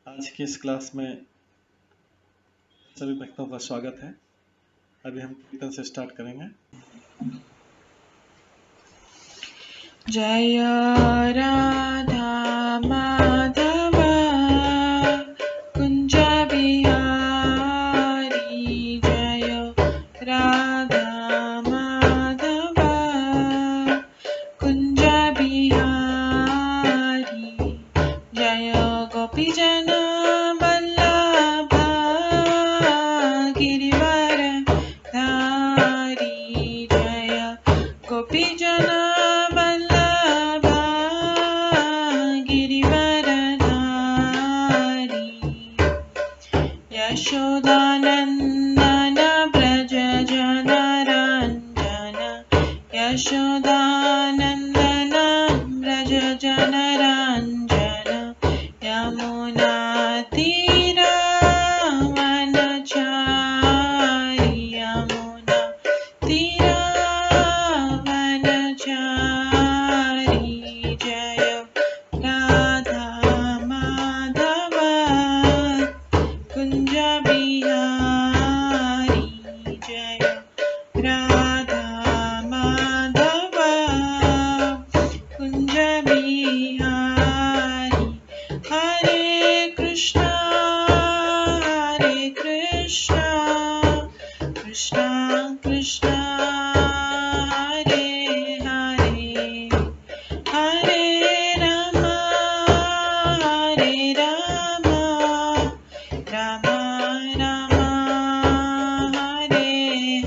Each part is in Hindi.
आज की इस क्लास में सभी भक्तों का स्वागत है। अभी हम कीर्तन से स्टार्ट करेंगे। जय राधा माधव कुंज बिहारी, जय राधा माधव कुंज बिहारी, जय गोपीजन वल्लभ गिरिवर धारी, जय गोपीजन यशोदानन्दन व्रज जनरञ्जन, यशोदानन्दन व्रज जनरञ्जन, यमुनातीरवनचारि, यमुनातीरवनचारि, जय राधा माधव कुंज बिहारी, जय राधा माधव कुंज बिहारी। हरे कृष्णा कृष्णा कृष्णा हरे हरे, हरे राम राम राम हरे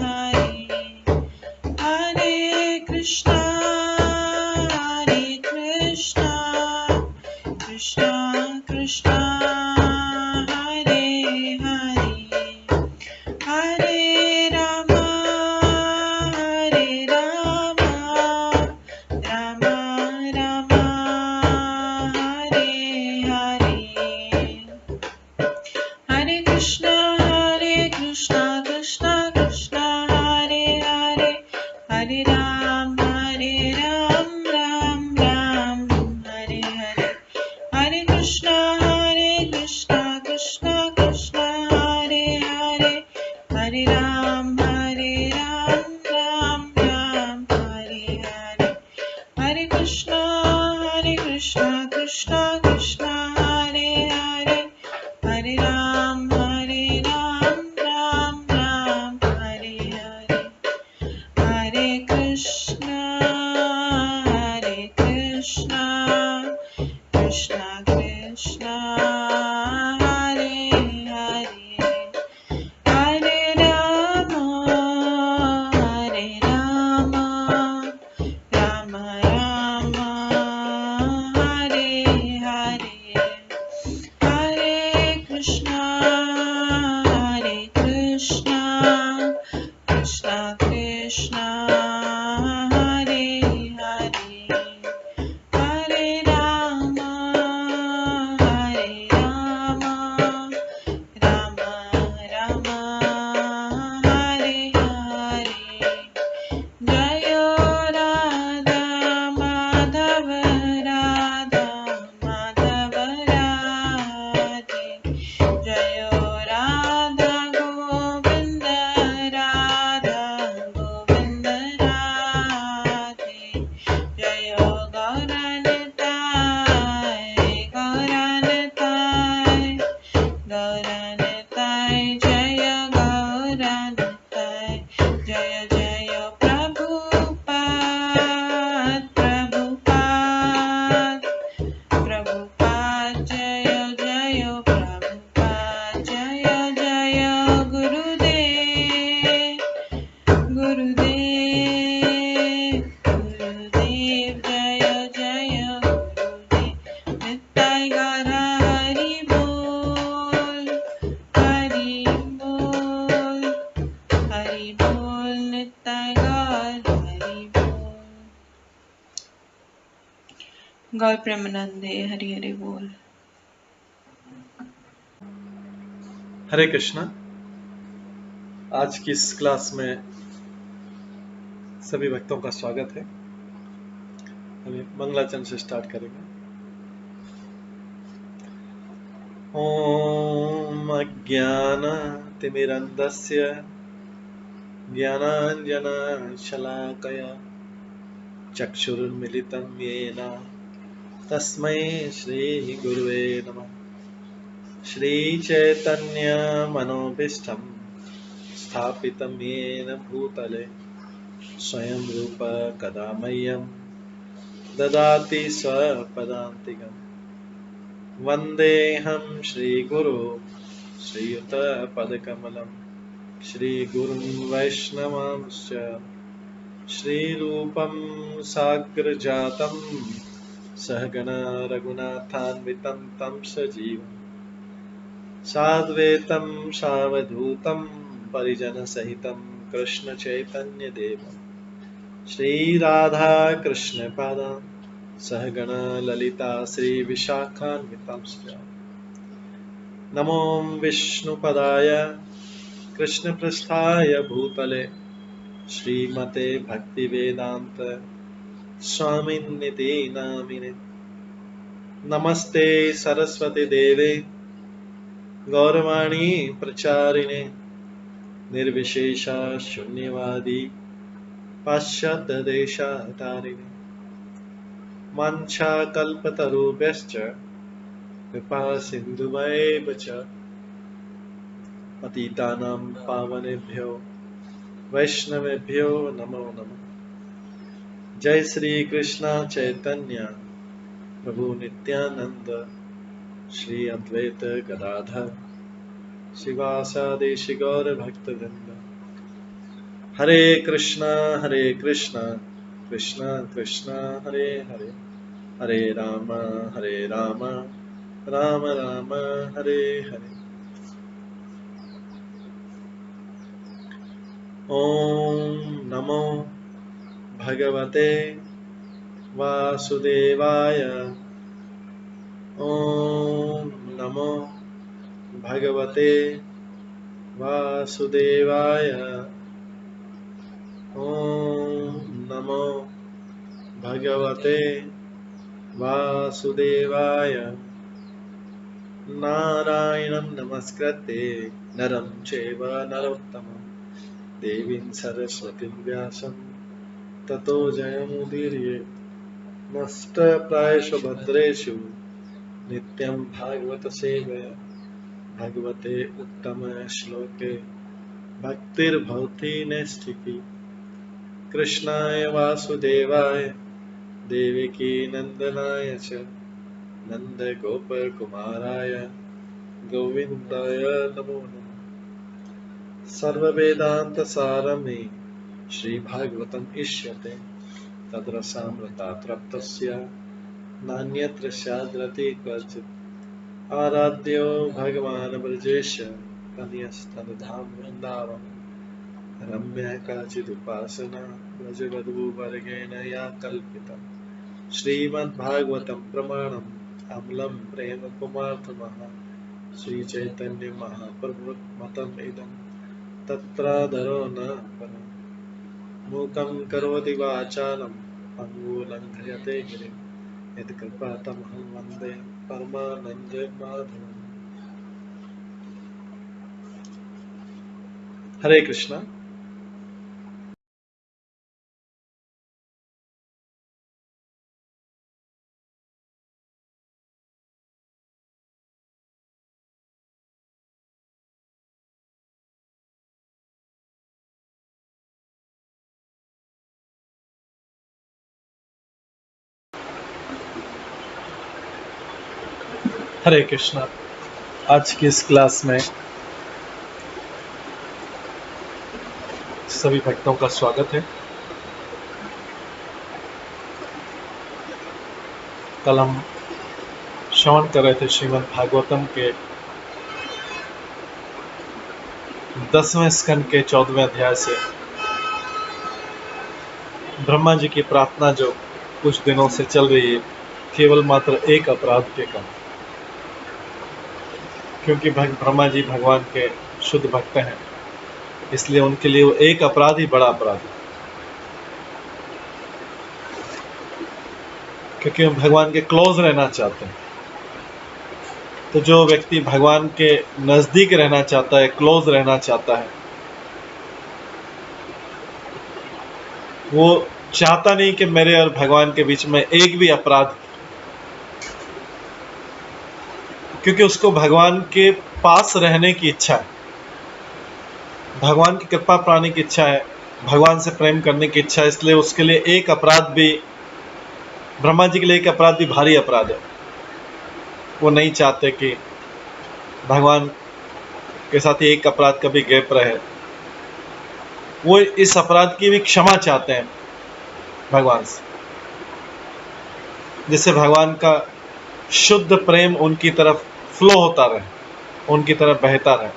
हरे, हरे कृष्णा कृष्णा कृष्णा हरे हरे, हरे राम राम राम हरे हरे, हरे कृष्णा कृष्णा कृष्णा हरे हरे, हरे राम राम राम हरे हरे, हरे कृष्णा कृष्णा कृष्णा हरे हरे, हरे राम राम राम हरे हरे, हरे कृष्णा कृष्णा कृष्णा हरे हरे, हरे राम राम राम हरे हरे, हरे कृष्णा कृष्णा कृष्णा हरे हरे, हरे राम राम राम हरे हरे, हरे कृष्णा कृष्णा कृष्णा हरे हरे, हरे राम राम राम हरे हरे, जय राधा माधव राधे, जय राधा गोविंद राधे, जय गौरनिताय जय गौरनिताय, जय जय प्रभुपाद जय जय प्रभुपाद, जय जय गुरुदेव जय जय गुरुदेव, नित्य गौर हरि बोल नित्य गौर हरि बोल। गौर प्रेमानंदे हरि हरि बोल। हरे कृष्णा। आज की इस क्लास में सभी भक्तों का स्वागत है। अभी मंगलाचरण से स्टार्ट करेंगे। ॐ अज्ञानतिमिरन्धस्य ज्ञानाञ्जनशलाकया चक्षुरुन्मिलितं येन तस्मै श्रीगुरुवे नमः। श्रीचैतन्यमनोभीष्टं स्थापितं येन भूतले स्वयं रूप कदा मह्यं ददाति स्वपदान्तिकम्। वन्देऽहं श्रीगुरो श्रीयुतपदकमलं श्रीगुरुं वैष्णवांश्च श्रीरूपं साग्रजातं सहगणा रघुनाथान्वितं तं सजीवं साद्वैतं सावधूतं परिजनसहितं कृष्णचैतन्यदेवं श्रीराधाकृष्णपादान् सहगणा ललिता श्रीविशाखान्वितांश्च नमो विष्णुपदाय कृष्णपृष्ठाय भूतले श्रीमते भक्तिवेदांत स्वामिन्निति नामिने। नमस्ते सरस्वती देवे गौरवाणी प्रचारिणे निर्विशेष शून्यवादी पाश्चात्य देशतारिणे। वाञ्छाकल्पतरुभ्यश्च कृपा सिन्धुभ्येव च पतितानां पावनेभ्यो वैष्णवेभ्यो नमो नमः। जय श्री कृष्ण चैतन्य प्रभु नित्यानंद श्री अद्वैत गदाधर शिवासादि गौर भक्तवृंद। हरे कृष्णा कृष्णा कृष्णा हरे हरे, हरे राम राम राम हरे हरे। ओम नमो भगवते वासुदेवाय। ओम नमो भगवते वासुदेवाय। ओम नमो भगवते वासुदेवाय। नारायणं नमस्कृत्य नरं चैव नरोत्तमं देवीं सरस्वतीं व्यासं ततो जयमुदीरये। नष्टप्रायेषु भद्रेषु नित्यं भागवत सेवया भगवते उत्तम श्लोके भक्तिर्भवति नैष्ठिकी। कृष्णाय वासुदेवाय देवकी नंदनाय च नन्दगोपकुमाराय गोविन्दाय नमो नमः। सर्ववेदान्तसारमे श्रीभागवतम् इष्यते तद्रसामृतात् नान्यत्र स्याद्रति क्वचित्। आराध्यो भगवान् ब्रजेश तनयस्तनधाम वृन्दावन रम्या काचिदुपासना ब्रजवधूवर्गेण या कल्पिता। श्रीमद्भागवतं प्रमाणम् अमलं प्रेम कुमार्थमः श्रीचैतन्य महाप्रभुमतम् इदं तत्रादरो न परम्। मूकं करोति वाचालं पङ्गुलङ्घयते गिरिं यत्कृपातमहं वन्दे परमानन्दमाधवम्। हरे कृष्णा। हरे कृष्णा। आज की इस क्लास में सभी भक्तों का स्वागत है। कल हम श्रवण कर रहे थे श्रीमद् भागवतम के 10वें स्कंद के 14वें अध्याय से ब्रह्मा जी की प्रार्थना जो कुछ दिनों से चल रही है केवल मात्र एक अपराध के कारण, क्योंकि ब्रह्मा जी भगवान के शुद्ध भक्त हैं, इसलिए उनके लिए वो एक अपराध ही बड़ा अपराध है, क्योंकि वो भगवान के क्लोज रहना चाहते हैं। तो जो व्यक्ति भगवान के नजदीक रहना चाहता है, क्लोज रहना चाहता है, वो चाहता नहीं कि मेरे और भगवान के बीच में एक भी अपराध, क्योंकि उसको भगवान के पास रहने की इच्छा है, भगवान की कृपा पाने की इच्छा है, भगवान से प्रेम करने की इच्छा है। इसलिए उसके लिए एक अपराध भी, ब्रह्मा जी के लिए एक अपराध भी भारी अपराध है। वो नहीं चाहते कि भगवान के साथ एक अपराध कभी गैप रहे। वो इस अपराध की भी क्षमा चाहते हैं भगवान से, जिससे भगवान का शुद्ध प्रेम उनकी तरफ फ्लो होता रहे, उनकी तरफ बहता रहे।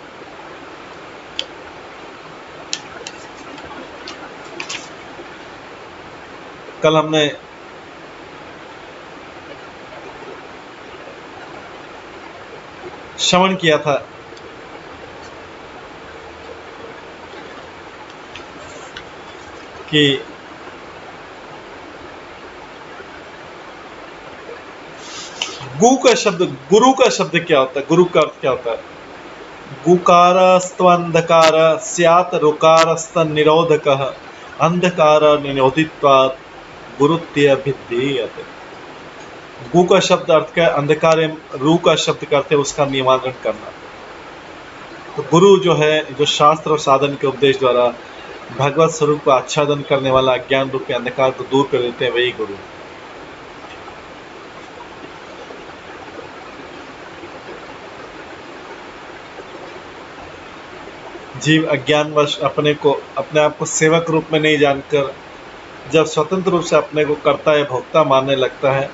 कल हमने श्रवण किया था कि गुरु का शब्द क्या होता है, गुरु का अर्थ क्या होता है? गुकारस्त्वंधकार स्यात् रुकारस्त निरोधकः अंधकार निरोधित्वात् गुरुत्यभिधीयते। गु का शब्द अर्थ क्या है? अंधकार। रू का शब्द का अर्थ है उसका निवारण करना। तो गुरु जो है, जो शास्त्र और साधन के उपदेश द्वारा भगवत स्वरूप को आच्छादन करने वाला अज्ञान रूपी अंधकार को दूर कर देते हैं, वही गुरु। जीव अज्ञानवश अपने आप को सेवक रूप में नहीं जानकर जब स्वतंत्र रूप से अपने को कर्ता या भोक्ता मानने लगता है,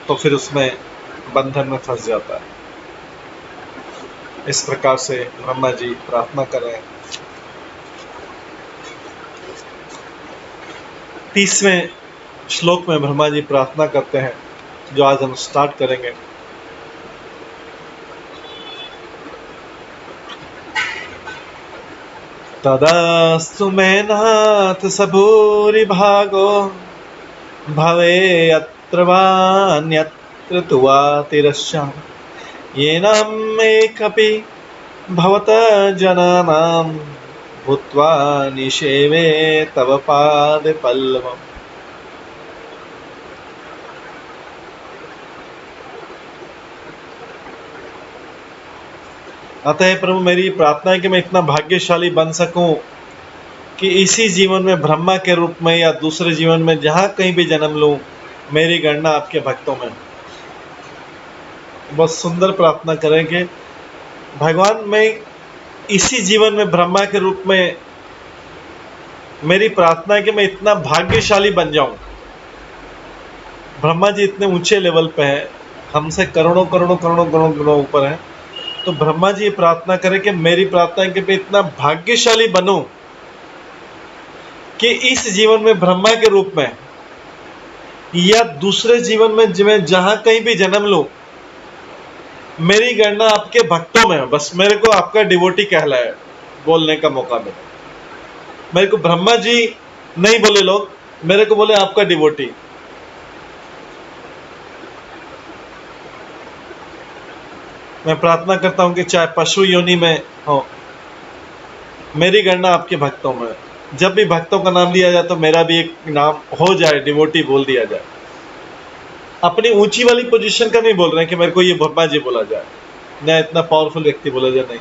तो फिर उसमें बंधन में फंस जाता है। इस प्रकार से ब्रह्मा जी प्रार्थना कर रहे हैं। 30वें श्लोक में ब्रह्मा जी प्रार्थना करते हैं, जो आज हम स्टार्ट करेंगे। तदास्तु मे नाथ सबूरि भागो भवेयत्र वान्यत्र तु वा तिरस्याम् येनहम् एकपि भवतः जनानां भूत्वा निषेवे तव पादपल्लवम्। अतः प्रभु, मेरी प्रार्थना है कि मैं इतना भाग्यशाली बन सकूं कि इसी जीवन में ब्रह्मा के रूप में या दूसरे जीवन में जहां कहीं भी जन्म लूं, मेरी गणना आपके भक्तों में। बहुत सुंदर प्रार्थना करेंगे, भगवान मैं इसी जीवन में ब्रह्मा के रूप में, मेरी प्रार्थना है कि मैं इतना भाग्यशाली बन जाऊं। ब्रह्मा जी इतने ऊंचे लेवल पे हैं, हमसे करोड़ों करोड़ों करोड़ों करोड़ों करोड़ों ऊपर हैं। तो ब्रह्मा जी ये प्रार्थना करें कि मेरी प्रार्थना है कि मैं इतना भाग्यशाली बनूं कि इस जीवन में ब्रह्मा के रूप में या दूसरे जीवन में मैं जहां कहीं भी जन्म लूं, मेरी गणना आपके भक्तों में है। बस मेरे को आपका डिवोटी कहलाए, बोलने का मौका मिले। मेरे को ब्रह्मा जी नहीं बोले लोग, मेरे को बोले आपका डिवोटी। मैं प्रार्थना करता हूं कि चाहे पशु योनि में हो, मेरी गणना आपके भक्तों में। जब भी भक्तों का नाम लिया जाए तो मेरा भी एक नाम हो जाए, डिवोटी बोल दिया जाए। अपनी ऊंची वाली पोजीशन का नहीं बोल रहे हैं कि मेरे को ये ब्रह्मा जी बोला जाए, न इतना पावरफुल व्यक्ति बोला जाए, नहीं।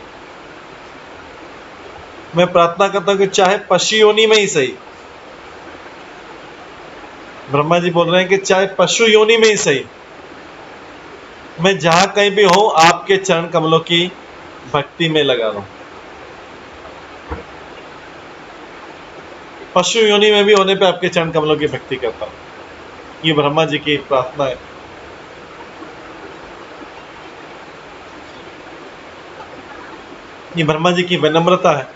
मैं प्रार्थना करता हूं कि चाहे पशु योनि में ही सही, ब्रह्मा जी बोल रहे हैं कि चाहे पशु योनि में ही सही, मैं जहां कहीं भी हूं आपके चरण कमलों की भक्ति में लगा रहा हूं। पशु योनि में भी होने पे आपके चरण कमलों की भक्ति करता हूं। ये ब्रह्मा जी की प्रार्थना है। ये ब्रह्मा जी की विनम्रता है।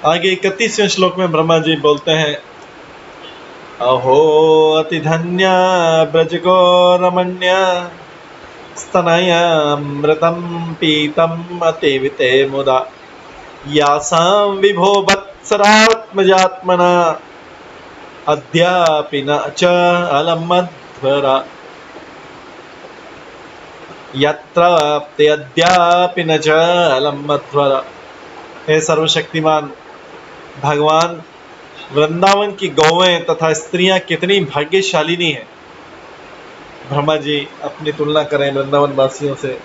आगे 31वें श्लोक में ब्रह्मा जी बोलते हैं, अहो अति धन्य ब्रज गो रमण्य स्तनयामृतं पीतम् अतीविते मुदा यासां विभो वत्सरात्मजात्मना अद्यापि न च अलम् मध्वरा यत्राप्ते अद्यापि न च अलम् मध्वरा। हे सर्वशक्तिमान भगवान, वृंदावन की गौएं तथा स्त्रियां कितनी भाग्यशालिनी हैं। ब्रह्मा जी अपनी तुलना करें वृंदावन वासियों से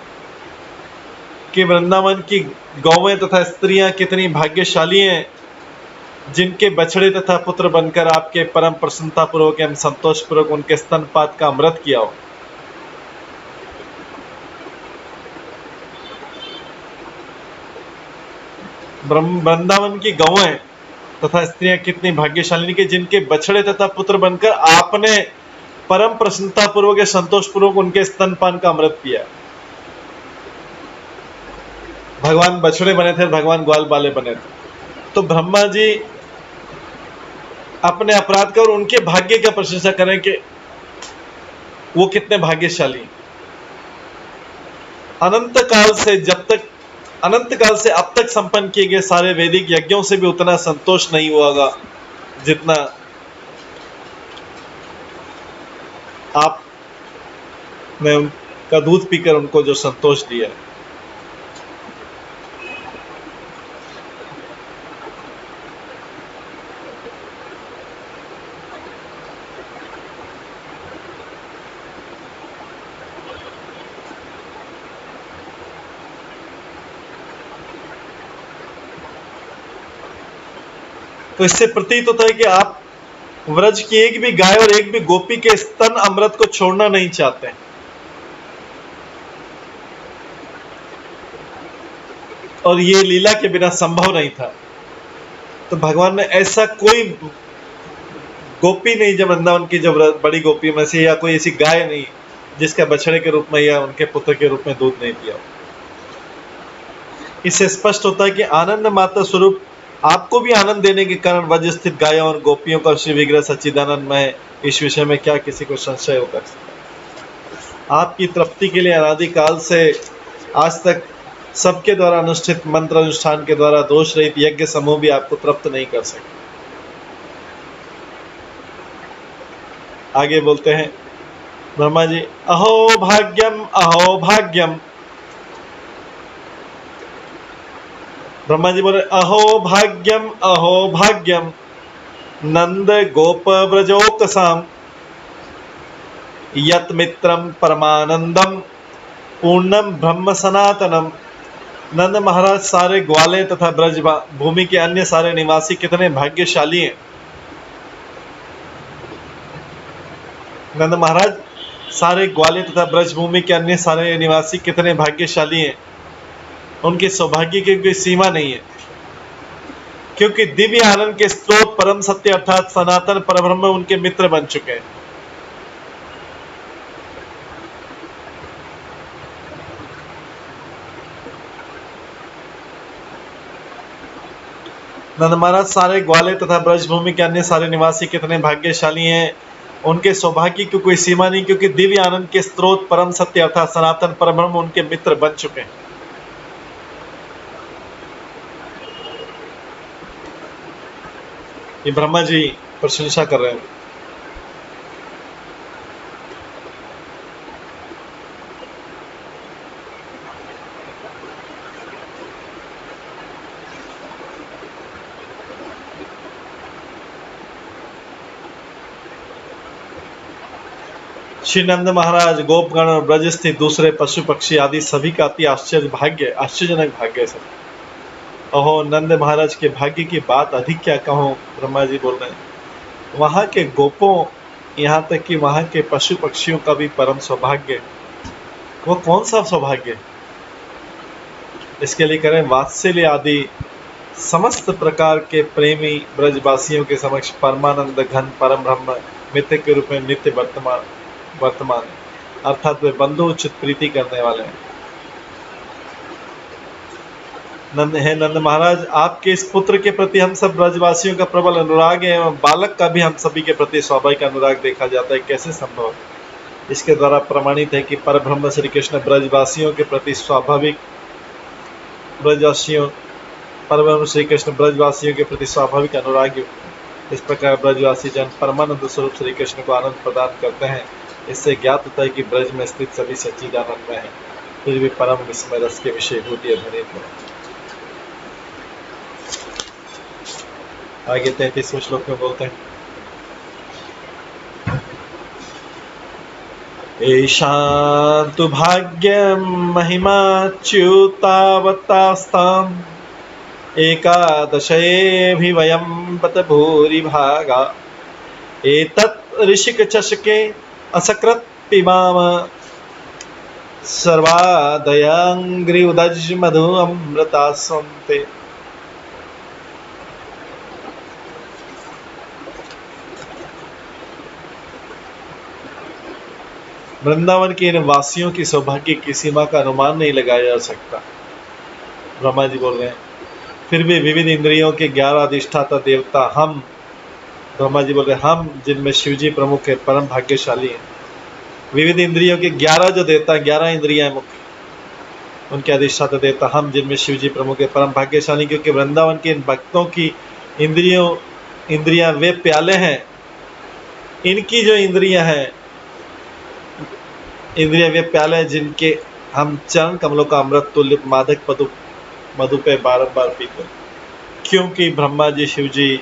कि वृंदावन की गौएं तथा स्त्रियां कितनी भाग्यशाली हैं, जिनके बछड़े तथा पुत्र बनकर आपके परम प्रसन्नता पूर्वक एवं संतोष पूर्वक उनके स्तनपात का अमृत किया हो। वृंदावन की गौएं तथा स्त्रियां कितनी भाग्यशालिनी के जिनके बछड़े तथा पुत्र बनकर आपने परम प्रसन्नता पूर्वक संतोष पूर्वक उनके स्तनपान का अमृत पिया। भगवान बछड़े बने थे, भगवान ग्वाल बाले बने थे, तो ब्रह्मा जी अपने अपराध का और उनके भाग्य का प्रशंसा करें कि वो कितने भाग्यशाली। अनंत काल से अब तक संपन्न किए गए सारे वैदिक यज्ञों से भी उतना संतोष नहीं हुआ होगा जितना आपने उनका दूध पीकर उनको जो संतोष दिया। तो इससे प्रतीत होता है कि आप व्रज की एक भी गाय और एक भी गोपी के स्तन अमृत को छोड़ना नहीं चाहते। और ये लीला के बिना संभव नहीं था। तो भगवान ने ऐसा कोई गोपी नहीं जब वृंदावन की जब बड़ी गोपी में से या कोई ऐसी गाय नहीं जिसका बछड़े के रूप में या उनके पुत्र के रूप में दूध नहीं पिया। इससे स्पष्ट होता है कि आनंद माता स्वरूप आपको भी आनंद देने के कारण व्रज स्थित गायों और गोपियों का श्री विग्रह सच्चिदानंद में इस विषय में क्या किसी को संशय होगा। आपकी तृप्ति के लिए अनादिकाल से आज तक सबके द्वारा अनुष्ठित मंत्र अनुष्ठान के द्वारा दोष रहित यज्ञ समूह भी आपको तृप्त नहीं कर सके। आगे बोलते हैं ब्रह्मा जी, अहो भाग्यम अहो भाग्यम। ब्रह्मा जी बोले अहो भाग्यम नंद गोप व्रजोकसाम यत मित्रम परमानंदम पूर्णम ब्रह्म सनातनम। नंद महाराज सारे ग्वाले तथा ब्रज भूमि के अन्य सारे निवासी कितने भाग्यशाली हैं। नंद महाराज सारे ग्वाले तथा ब्रज भूमि के अन्य सारे निवासी कितने भाग्यशाली हैं। उनके सौभाग्य की कोई सीमा नहीं है, क्योंकि दिव्य आनंद के स्रोत परम सत्य अर्थात सनातन परब्रह्म उनके मित्र बन चुके हैं। नंद महाराज सारे ग्वाले तथा ब्रजभूमि के अन्य सारे निवासी कितने भाग्यशाली हैं। उनके सौभाग्य की कोई सीमा नहीं, क्योंकि दिव्य आनंद के स्रोत परम सत्य अर्थात सनातन परब्रह्म उनके मित्र बन चुके हैं। ये ब्रह्मा जी प्रशंसा कर रहे हैं। श्री नंद महाराज गोपगण और ब्रज स्थित दूसरे पशु पक्षी आदि सभी का अति आश्चर्यजनक भाग्य है। अहो नंद महाराज के भाग्य की बात अधिक क्या कहूँ। ब्रह्मा जी बोल रहे हैं वहां के गोपों यहाँ तक कि वहां के पशु पक्षियों का भी परम सौभाग्य। वो कौन सा सौभाग्य? इसके लिए करें वात्सल्य आदि समस्त प्रकार के प्रेमी ब्रजवासियों के समक्ष परमानंद घन परम ब्रह्म मित्र के रूप में नित्य वर्तमान अर्थात वे बंधु उचित प्रीति करने वाले हैं। नंद महाराज, आपके इस पुत्र के प्रति हम सब ब्रजवासियों का प्रबल अनुराग है एवं बालक का भी हम सभी के प्रति स्वाभाविक अनुराग देखा जाता है। कैसे संभव है? इसके द्वारा प्रमाणित है कि परब्रह्म श्री कृष्ण ब्रजवासियों के प्रति स्वाभाविक अनुरागी। इस प्रकार ब्रजवासी जन परमानंद स्वरूप श्री कृष्ण को आनंद प्रदान करते हैं। इससे ज्ञात होता है कि ब्रज में स्थित सभी सच्चिदानंद में है, फिर भी परम विस्मय रस के विषयभूत भरित है। आगे 33वें श्लोक में बोलते हैं, एषां तु भाग्यं महिमाच्युतावतास्ताम् एकादशेऽभिवयं बत भूरिभागा एतत् ऋषिकचषके असकृत् पिबाम सर्वादयांघ्रिउदज मधु अमृतास्वन्ते। वृंदावन के इन वासियों की सौभाग्य की सीमा का अनुमान नहीं लगाया जा सकता। ब्रह्मा जी बोल रहे हैं, फिर भी विविध इंद्रियों के 11 अधिष्ठाता देवता हम, ब्रह्मा जी बोल रहे हैं, हम जिनमें शिव जी प्रमुख है, परम भाग्यशाली हैं। विविध इंद्रियों के 11 जो देवता, 11 इंद्रियां मुख्य, उनके अधिष्ठाता देवता हम जिनमें शिव जी प्रमुख है, परम भाग्यशाली, क्योंकि वृंदावन के इन भक्तों की इंद्रियां वे प्याले हैं। इनकी जो इंद्रियां हैं, इंद्रियां वे प्याले हैं जिनके हम चरण कमलों का अमृत तुल्य मादक मधु पे बारंबार पीते। क्योंकि ब्रह्मा जी, शिव जी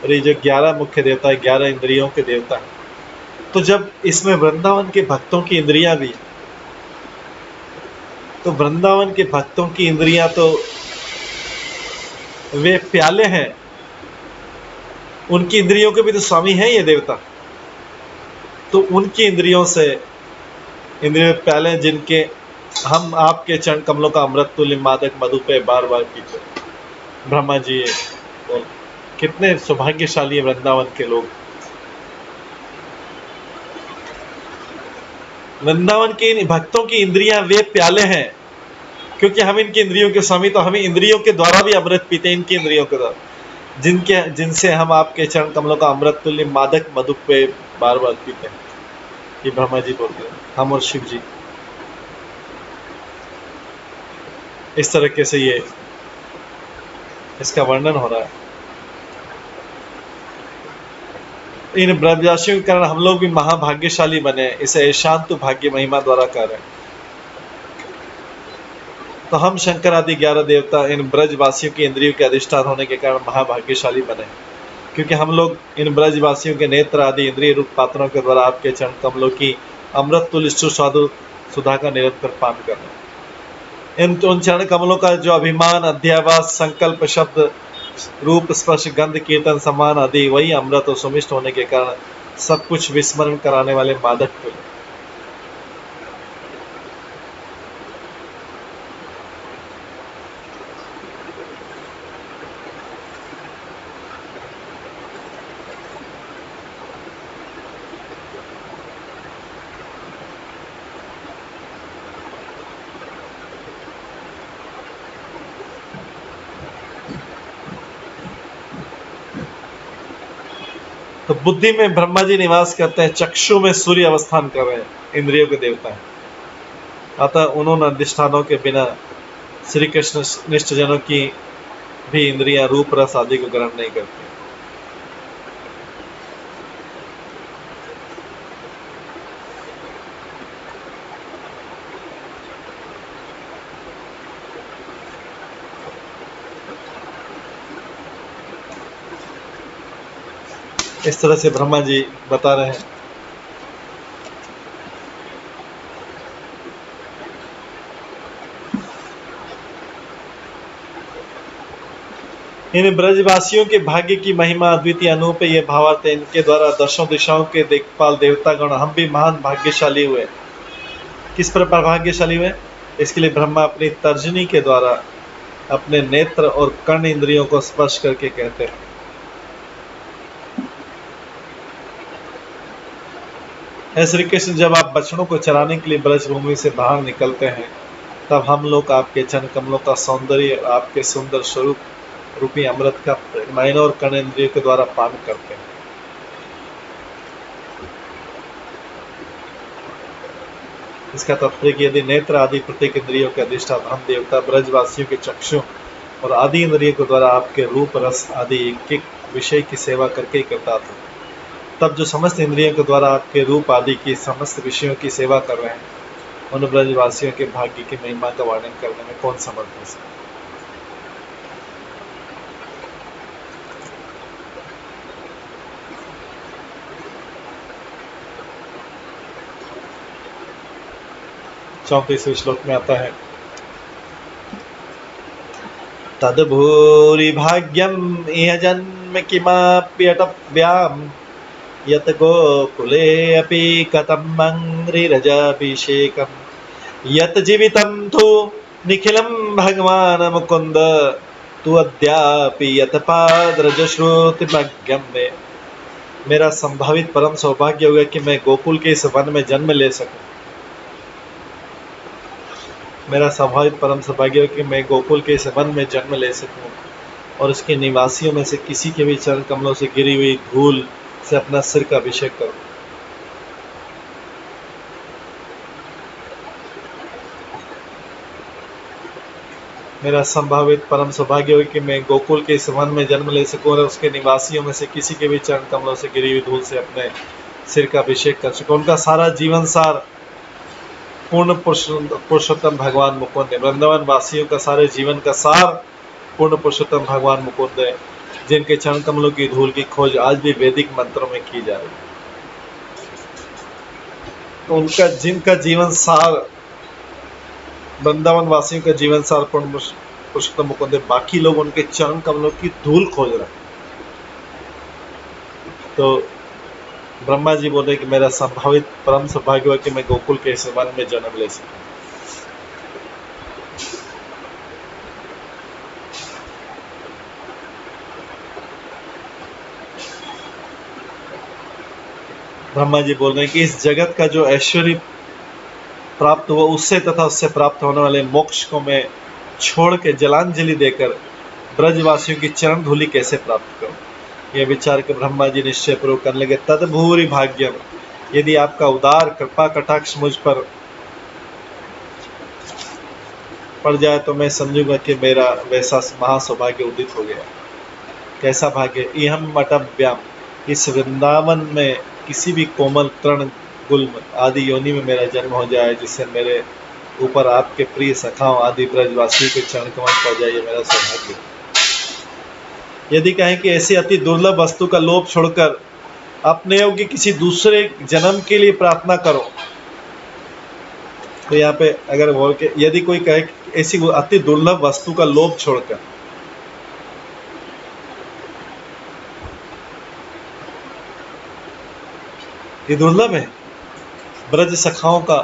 और ये जो 11 मुख्य देवता है, 11 इंद्रियों के देवता हैं, तो जब इसमें वृंदावन के भक्तों की इंद्रियां भी, तो वृंदावन के भक्तों की इंद्रियां तो वे प्याले हैं, उनकी इंद्रियों के भी तो स्वामी हैं ये देवता। तो उनकी इंद्रियों से इंद्रिय प्याले हैं जिनके हम आपके चरण कमलों का अमृत तुल्य मादक मधु पे बार बार पीते। ब्रह्मा जी और कितने सौभाग्यशाली है वृंदावन के लोग। वृंदावन के इन भक्तों की इंद्रियां वे प्याले हैं, क्योंकि हम इनकी इंद्रियों के स्वामी, तो हमें इंद्रियों के द्वारा भी अमृत पीते हैं, इनकी इंद्रियों के द्वारा जिनसे हम आपके चरण कमलों का अमृत तुल्य मादक मधु पे बार बार पीते हैं। ये ब्रह्मा जी बोलते हैं, हम और शिव जी। इस तरीके से ये इसका वर्णन हो रहा है। इन ब्रजवासियों के कारण हम लोग भी महाभाग्यशाली बने, इसे शांत भाग्य महिमा द्वारा कह रहे हैं। तो हम शंकर आदि 11 देवता इन ब्रजवासियों की इंद्रियों के अधिष्ठान होने के कारण महाभाग्यशाली बने, क्योंकि हम लोग इन ब्रजवासियों के नेत्र आदि इंद्रिय रूप पात्रों के द्वारा आपके चरण कमलों की अमृत तुल्य सुस्वादु सुधा का निरंतर पान कर रहे हैं। उन चरण कमलों का जो अभिमान, अध्यावास, संकल्प, शब्द, रूप, स्पर्श, गंध, कीर्तन, सम्मान आदि वही अमृत और सुमिष्ट होने के कारण सब कुछ विस्मरण कराने वाले मादक तुल्य। तो बुद्धि में ब्रह्मा जी निवास करते हैं, चक्षु में सूर्य अवस्थान कर रहे हैं, इंद्रियों के देवता हैं। अतः उन्होंने अधिष्ठानों के बिना श्री कृष्ण निष्ठ जनों की भी इंद्रियां रूप रस आदि को ग्रहण नहीं करती। इस तरह से ब्रह्मा जी बता रहे हैं। इन ब्रजवासियों के भाग्य की महिमा अद्वितीय अनूप है, ये भावार्थ है। इनके द्वारा दशों दिशाओं के देखभाल देवतागण हम भी महान भाग्यशाली हुए। किस प्रकार भाग्यशाली हुए? इसके लिए ब्रह्मा अपनी तर्जनी के द्वारा अपने नेत्र और कर्ण इंद्रियों को स्पर्श करके कहते हैं, हे श्री कृष्ण, जब आप बछड़ों को चराने के लिए ब्रज भूमि से बाहर निकलते हैं, तब हम लोग आपके चरण कमलों का सौंदर्य, आपके सुंदर स्वरूप रूपी अमृत का नयन और कर्ण इंद्रियों के द्वारा पान करते हैं। इसका तात्पर्य कि यदि नेत्र आदि प्रत्येक इंद्रियों के अधिष्ठान हम देवता ब्रजवासियों के चक्षु और आदि इंद्रियों के द्वारा आपके रूप रस आदि एक विषय की सेवा करके ही करता था, तब जो समस्त इंद्रियों के द्वारा आपके रूप आदि की समस्त विषयों की सेवा कर रहे हैं, उन ब्रजवासियों के भाग्य की महिमा का वर्णन करने में कौन समर्थ हो सकता? चौंतीसवें श्लोक में आता है, तद्भूरि भाग्यम इह जन्म किमाप्यटव्याम यत गोकुले अपि कथम अंग्रिरजाभिषेकम यत जीवितम तु निखिलम भगवान मुकुंद तु अद्यापि यत पादरजश्रुतिमग्यम में। मेरा संभावित परम सौभाग्य होगा कि मैं गोकुल के इस वन में जन्म ले सकूं। मेरा संभावित परम सौभाग्य होगा कि मैं गोकुल के इस वन में जन्म ले सकूं और उसके निवासियों में से किसी के भी चरण कमलों से गिरी हुई धूल से अपना सिर का अभिषेक करूं। मेरा संभावित परम सौभाग्य हो कि मैं गोकुल के इस वन में जन्म ले सकूं और उसके निवासियों में से किसी के भी चरण कमलों से गिरी हुई धूल से अपने सिर का अभिषेक कर सकूं। उनका सारा जीवन सार पूर्ण पुरुषोत्तम भगवान मुकुंद है। वृंदावन वासियों का सारे जीवन का सार पूर्ण पुरुषोत्तम भगवान मुकुंद है, जिनके चरण कमलों की धूल की खोज आज भी वैदिक मंत्रों में की जा रही है। तो उनका जिनका जीवन सार वृंदावन वासियों का जीवन सार पूर्ण पुरुषोत्तम मुकुंद है, बाकी लोग उनके चरण कमलों की धूल खोज रहे हैं। तो ब्रह्मा जी बोले कि मेरा संभावित परम सौभाग्य है कि मैं गोकुल के इस वन में जन्म ले सकूं। ब्रह्मा जी बोल रहे हैं कि इस जगत का जो ऐश्वर्य प्राप्त हुआ उससे तथा उससे प्राप्त होने वाले मोक्ष को मैं छोड़ के जलांजलि देकर ब्रजवासियों की चरण धूलि कैसे प्राप्त करूं। यह विचार कर ब्रह्मा जी निश्चय पूर्वक करने लगे, तद्भूरि भाग्यम, यदि आपका उदार कृपा कटाक्ष मुझ पर पड़ जाए तो मैं समझूंगा कि मेरा वैसा महासौभाग्य उदित हो गया। कैसा भाग्य? इहम मटव्याम, इस वृंदावन में किसी भी कोमल तृण गुल्म आदि योनि में मेरा जन्म हो जाए, जिससे मेरे ऊपर आपके प्रिय सखाओं आदि ब्रजवासी के चरण कमल पड़ जाए, मेरा सौभाग्य। यदि कहें कि ऐसी अति दुर्लभ वस्तु का लोभ छोड़कर अपने योग्य किसी दूसरे जन्म के लिए प्रार्थना करो, तो यहाँ पे अगर बोल के यदि कोई कहे कि ऐसी अति दुर्लभ वस्तु का लोभ छोड़कर, ये दुर्लभ है, ब्रज सखाओं का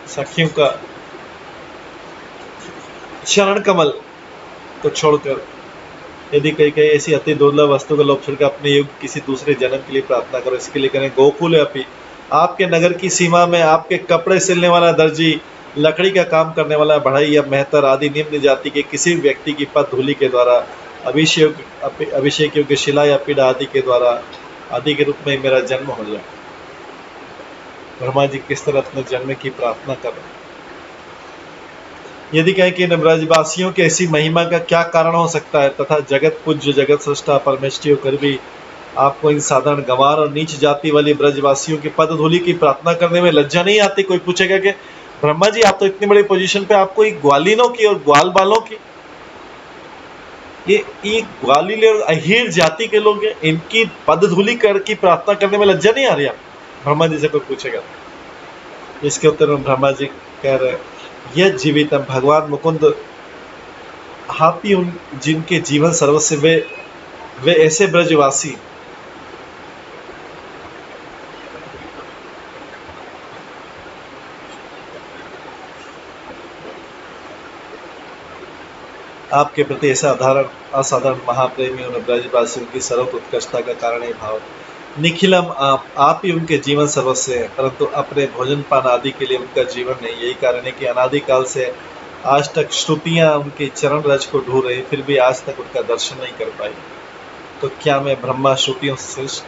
सखियों का चरण कमल को छोड़कर, यदि कहीं कहीं ऐसी अति दुर्लभ वस्तु का लोभ छोड़कर अपने युग किसी दूसरे जन्म के लिए प्रार्थना करो। इसके लिए करें, गोकुल अपि, आपके नगर की सीमा में आपके कपड़े सिलने वाला दर्जी, लकड़ी का काम करने वाला बढ़ई या मेहतर आदि निम्न जाति के किसी व्यक्ति की पद धूलि के द्वारा अभिषेक योग्य शिला या पीड़ा आदि के द्वारा आदि के रूप में मेरा जन्म हो जाए। ब्रह्मा जी किस तरह अपने जन्म की प्रार्थना कर रहे हैं। यदि कहें कि ब्रजवासियों की ऐसी महिमा का क्या कारण हो सकता है, तथा जगत पूज्य जगत सृष्टा परमेष्टि होकर भी आपको इन साधारण गंवार और नीच जाति वाली ब्रजवासियों की पद धूलि की प्रार्थना करने में लज्जा नहीं आती? कोई पूछेगा कि ब्रह्मा जी आप तो इतनी बड़ी पोजीशन पे, आपको ग्वालिनों की और ग्वाल बालों की, ये ग्वालिल और अहीर जाति के लोग हैं, इनकी पद धूलि की प्रार्थना करने में लज्जा नहीं आ रही? आप ब्रह्मा जी से कोई पूछेगा। इसके उत्तर में ब्रह्मा जी कह रहे हैं, यह जीवितम, भगवान मुकुंद आप ही उन जिनके जीवन सर्वस्व वे ऐसे ब्रजवासी आपके प्रति ऐसा असाधारण महाप्रेमी उन ब्रजवासियों की सर्व उत्कृष्टता का कारण है भाव। निखिलम आप ही उनके जीवन सर्वस्व है, परंतु अपने भोजन पान आदि के लिए उनका जीवन नहीं। यही कारण है कि अनादिकाल से आज तक श्रुतियां उनके चरण रज को ढूंढ रही, फिर भी आज तक उनका दर्शन नहीं कर पाई। तो क्या मैं ब्रह्मा श्रुतियों से श्रेष्ठ,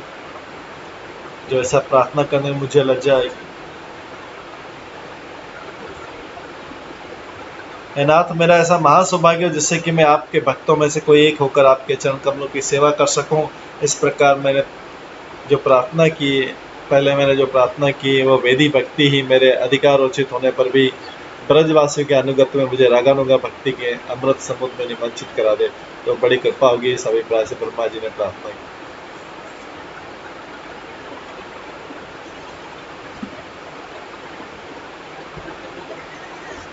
जो ऐसा प्रार्थना करने में मुझे लज्जा आएगी? हे नाथ, मेरा ऐसा महासौभाग्य हो जिससे कि मैं आपके भक्तों में से कोई एक होकर आपके चरण कमलों की सेवा कर सकूं। इस प्रकार मैंने जो प्रार्थना की, पहले मैंने जो प्रार्थना की वो वेदी भक्ति ही मेरे अधिकार उचित होने पर भी ब्रजवासियों के अनुगत्य में मुझे रागानुगा भक्ति के अमृत समुद्र में निमंत्रित करा दे, तो बड़ी कृपा होगी। इस अभिप्राय से ब्रह्मा जी ने प्रार्थना की।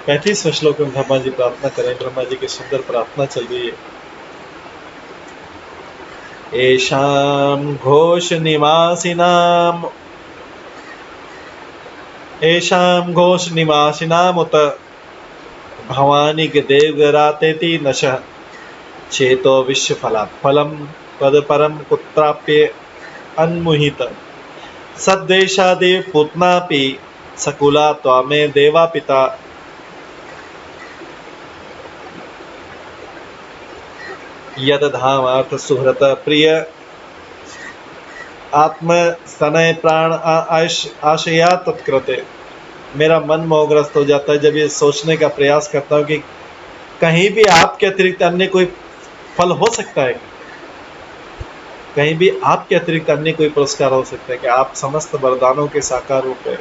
35वें श्लोक में ब्रह्मा जी प्रार्थना करें। ब्रह्मा जी की सुंदर प्रार्थना चल रही है। येषां घोष निवासिनाम, येषां घोष निवासिनामुत भवानी के देवगरातेति नशः चेतो विश्वफलाफलम तदपरम कुत्राप्य अन्मुहित सद्देशादेव पुत्नापि सकुला त्वामे देवा पिता यद धाम अर्थ सुहृत प्रिय आत्म स्तनय प्राण आशया तत्कृते। मेरा मन मोहग्रस्त हो जाता है जब ये सोचने का प्रयास करता हूँ कि कहीं भी आपके अतिरिक्त अन्य कोई फल हो सकता है, कहीं भी आपके अतिरिक्त अन्य कोई पुरस्कार हो सकता है कि आप समस्त वरदानों के साकार रूप है,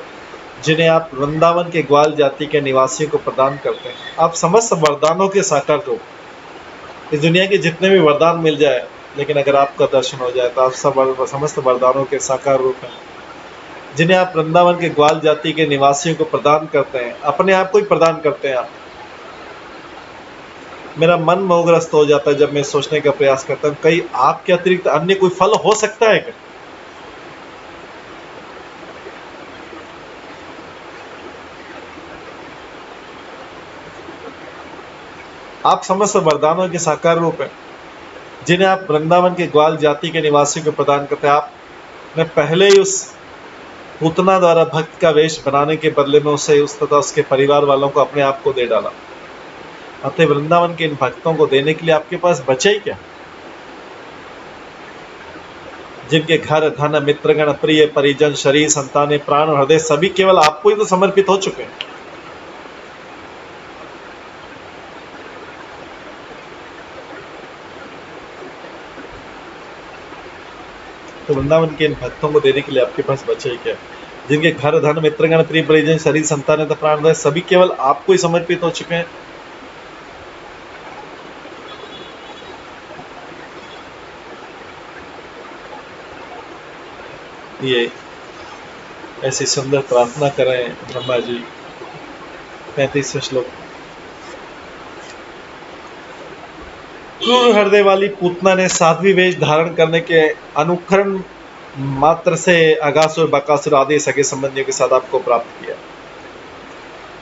जिन्हें आप वृंदावन के ग्वाल जाति के निवासियों को प्रदान करते हैं। आप समस्त वरदानों के साकार रूप, इस दुनिया के जितने भी वरदान मिल जाए, लेकिन अगर आपका दर्शन हो जाए तो आप सब समस्त वरदानों के साकार रूप हैं, जिन्हें आप वृंदावन के ग्वाल जाति के निवासियों को प्रदान करते हैं, अपने आप को ही प्रदान करते हैं आप। मेरा मन मोहग्रस्त हो जाता है जब मैं सोचने का प्रयास करता हूँ कहीं आपके अतिरिक्त अन्य कोई फल हो सकता है क्या। आप समस्त वरदानों के साकार रूप हैं, जिन्हें आप वृंदावन के ग्वाल जाति के निवासियों को प्रदान करते हैं। आपने पहले ही उस पूतना द्वारा भक्त का वेश बनाने के बदले में उसे उस तथा उसके परिवार वालों को अपने आप को दे डाला। अतः वृंदावन के इन भक्तों को देने के लिए आपके पास बचे ही क्या, जिनके घर धन मित्रगण प्रिय परिजन शरीर संतानें प्राण और हृदय सभी केवल आपको ही तो समर्पित हो चुके हैं। तो वृंदावन के इन भक्तों को देने के लिए आपके पास बचे ही क्या, जिनके घर धन मित्रगण प्रिय परिजन शरीर संतानें तथा प्राण हृदय सभी केवल आपको ही समर्पित हो चुके हैं। ये ऐसी सुंदर प्रार्थना करें ब्रह्मा जी। 35वें श्लोक। क्रूर हृदय वाली पूतना ने साध्वी वेश धारण करने के अनुकरण मात्र से अगासुर बकासुर आदि सगे संबंधियों के साथ आपको प्राप्त किया,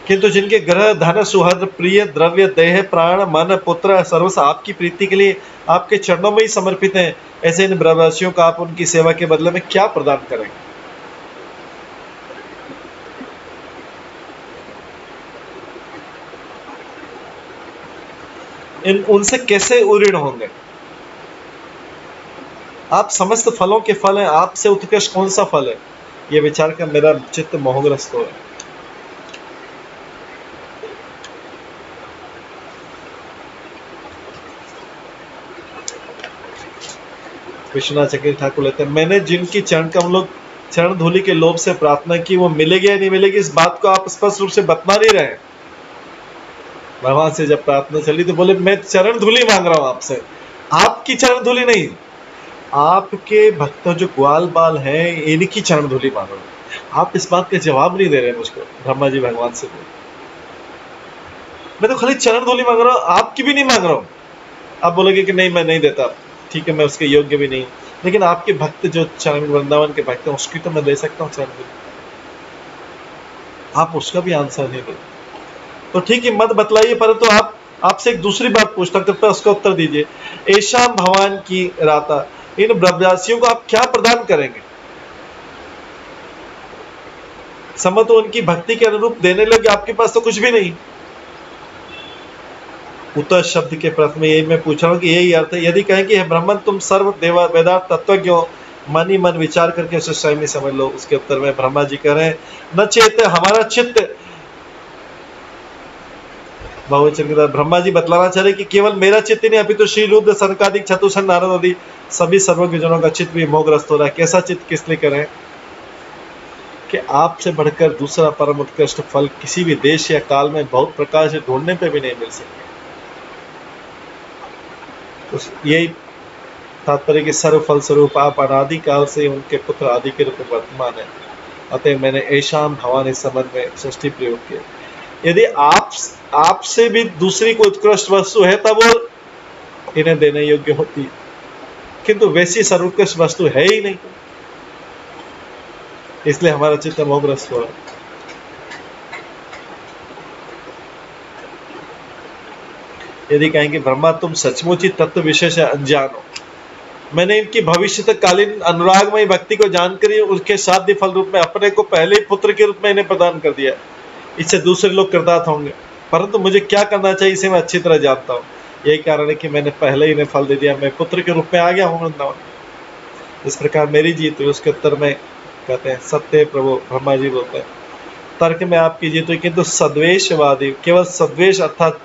किंतु जिनके ग्रह धन सुहृद प्रिय द्रव्य देह प्राण मन पुत्र सर्वस आपकी प्रीति के लिए आपके चरणों में ही समर्पित हैं, ऐसे इन ब्रजवासियों का आप उनकी सेवा के बदले में क्या प्रदान करेंगे। उनसे कैसे उऋण होंगे। आप समस्त फलों के फल हैं, आपसे उत्कृष्ट कौन सा फल है, ये विचार कर मेरा चित्त मोहग्रस्त हो। विश्वनाथ चक्र ठाकुर लेते हैं, मैंने जिनकी चरण धूलि के लोभ से प्रार्थना की वो मिलेगी या नहीं मिलेगी, इस बात को आप स्पष्ट रूप से बता नहीं रहे। भगवान से जब प्रार्थना चली तो बोले मैं चरण धूलि मांग रहा हूं आपसे, आपकी चरण धूलि नहीं, आपके भक्त जो ग्वाल बाल हैं इनकी चरण धूलि मांग रहा हूं। आप इस बात का जवाब नहीं दे रहे मुझको। ब्रह्मा जी भगवान से बोले मैं तो खाली चरण धूलि मांग रहा हूं, आपकी भी नहीं मांग रहा हूं। आप बोलोगे कि नहीं मैं नहीं देता, ठीक है मैं उसके योग्य भी नहीं, लेकिन आपके भक्त जो चरण वृंदावन के भक्त हैं उसकी तो मैं दे सकता हूँ चरण धूलि, आप उसका भी आंसर नहीं दे तो ठीक है मत बतलाइए, परंतु आप आपसे एक दूसरी बात पूछता हूं, कृपया उसका उत्तर दीजिए। ऐशा भगवान की राता इन ब्रजवासियों को आप क्या प्रदान करेंगे। समझ तो उनकी भक्ति के अनुरूप देने लगे, आपके पास तो कुछ भी नहीं। उतर शब्द के प्रश्न में यही मैं पूछ रहा हूँ कि यही अर्थ है। यदि कहें कि हे ब्राह्मण तुम सर्व देवा वेदांत तत्वज्ञ हो, मन ही मन विचार करके उसे स्वयं ही समझ लो। उसके उत्तर में ब्रह्मा जी कह रहे हैं न चेत हमारा चित्त बहुवचन के द्वारा ब्रह्मा जी बतलाना चाह रहे कि केवल मेरा चित्त ही नहीं अपितु श्री रुद्र सनकादिक चतुसन नारद आदि सभी सर्वज्ञ जनों का चित्त भी मोहग्रस्त हो रहा है। कैसा चित्त किस लिए करें कि आपसे बढ़कर दूसरा परम उत्कृष्ट फल किसी भी देश या काल में बहुत प्रकार से ढूंढने पे भी नहीं मिल सकते। तो यही तात्पर्य कि सर्व फल स्वरूप आप अनादि काल से उनके पुत्र आदि के रूप में वर्तमान है। अतः मैंने ऐशाम भवान इस संबंध में षष्ठी प्रयोग किया। यदि आपसे भी दूसरी कोई उत्कृष्ट वस्तु है तब वो इन्हें देने योग्य होती है, किंतु वैसी सर्वोत्कृष्ट वस्तु है ही नहीं, इसलिए हमारा चित्त मोहग्रस्त हो रहा है। यदि कहेंगे ब्रह्मा तुम सचमुच ही तत्व विशेष अनजान हो, मैंने इनकी भविष्य तक कालीन अनुरागमयी भक्ति को जानकर ही उसके साध्य फल रूप में अपने को पहले ही पुत्र के रूप में इन्हें प्रदान कर दिया। इससे दूसरे लोग कृतार्थ होंगे, परंतु मुझे क्या करना चाहिए इसे मैं अच्छी तरह जानता हूँ। यही कारण है कि मैंने पहले ही इन्हें फल दे दिया, मैं पुत्र के रूप में आ गया हूँ वृंदावन। इस प्रकार मेरी जीत हुई। उसके उत्तर में कहते हैं सत्य प्रभु, ब्रह्मा जी बोलते हैं तर्क में आपकी जीत हुई, किंतु सद्वेशवादी केवल सद्वेश अर्थात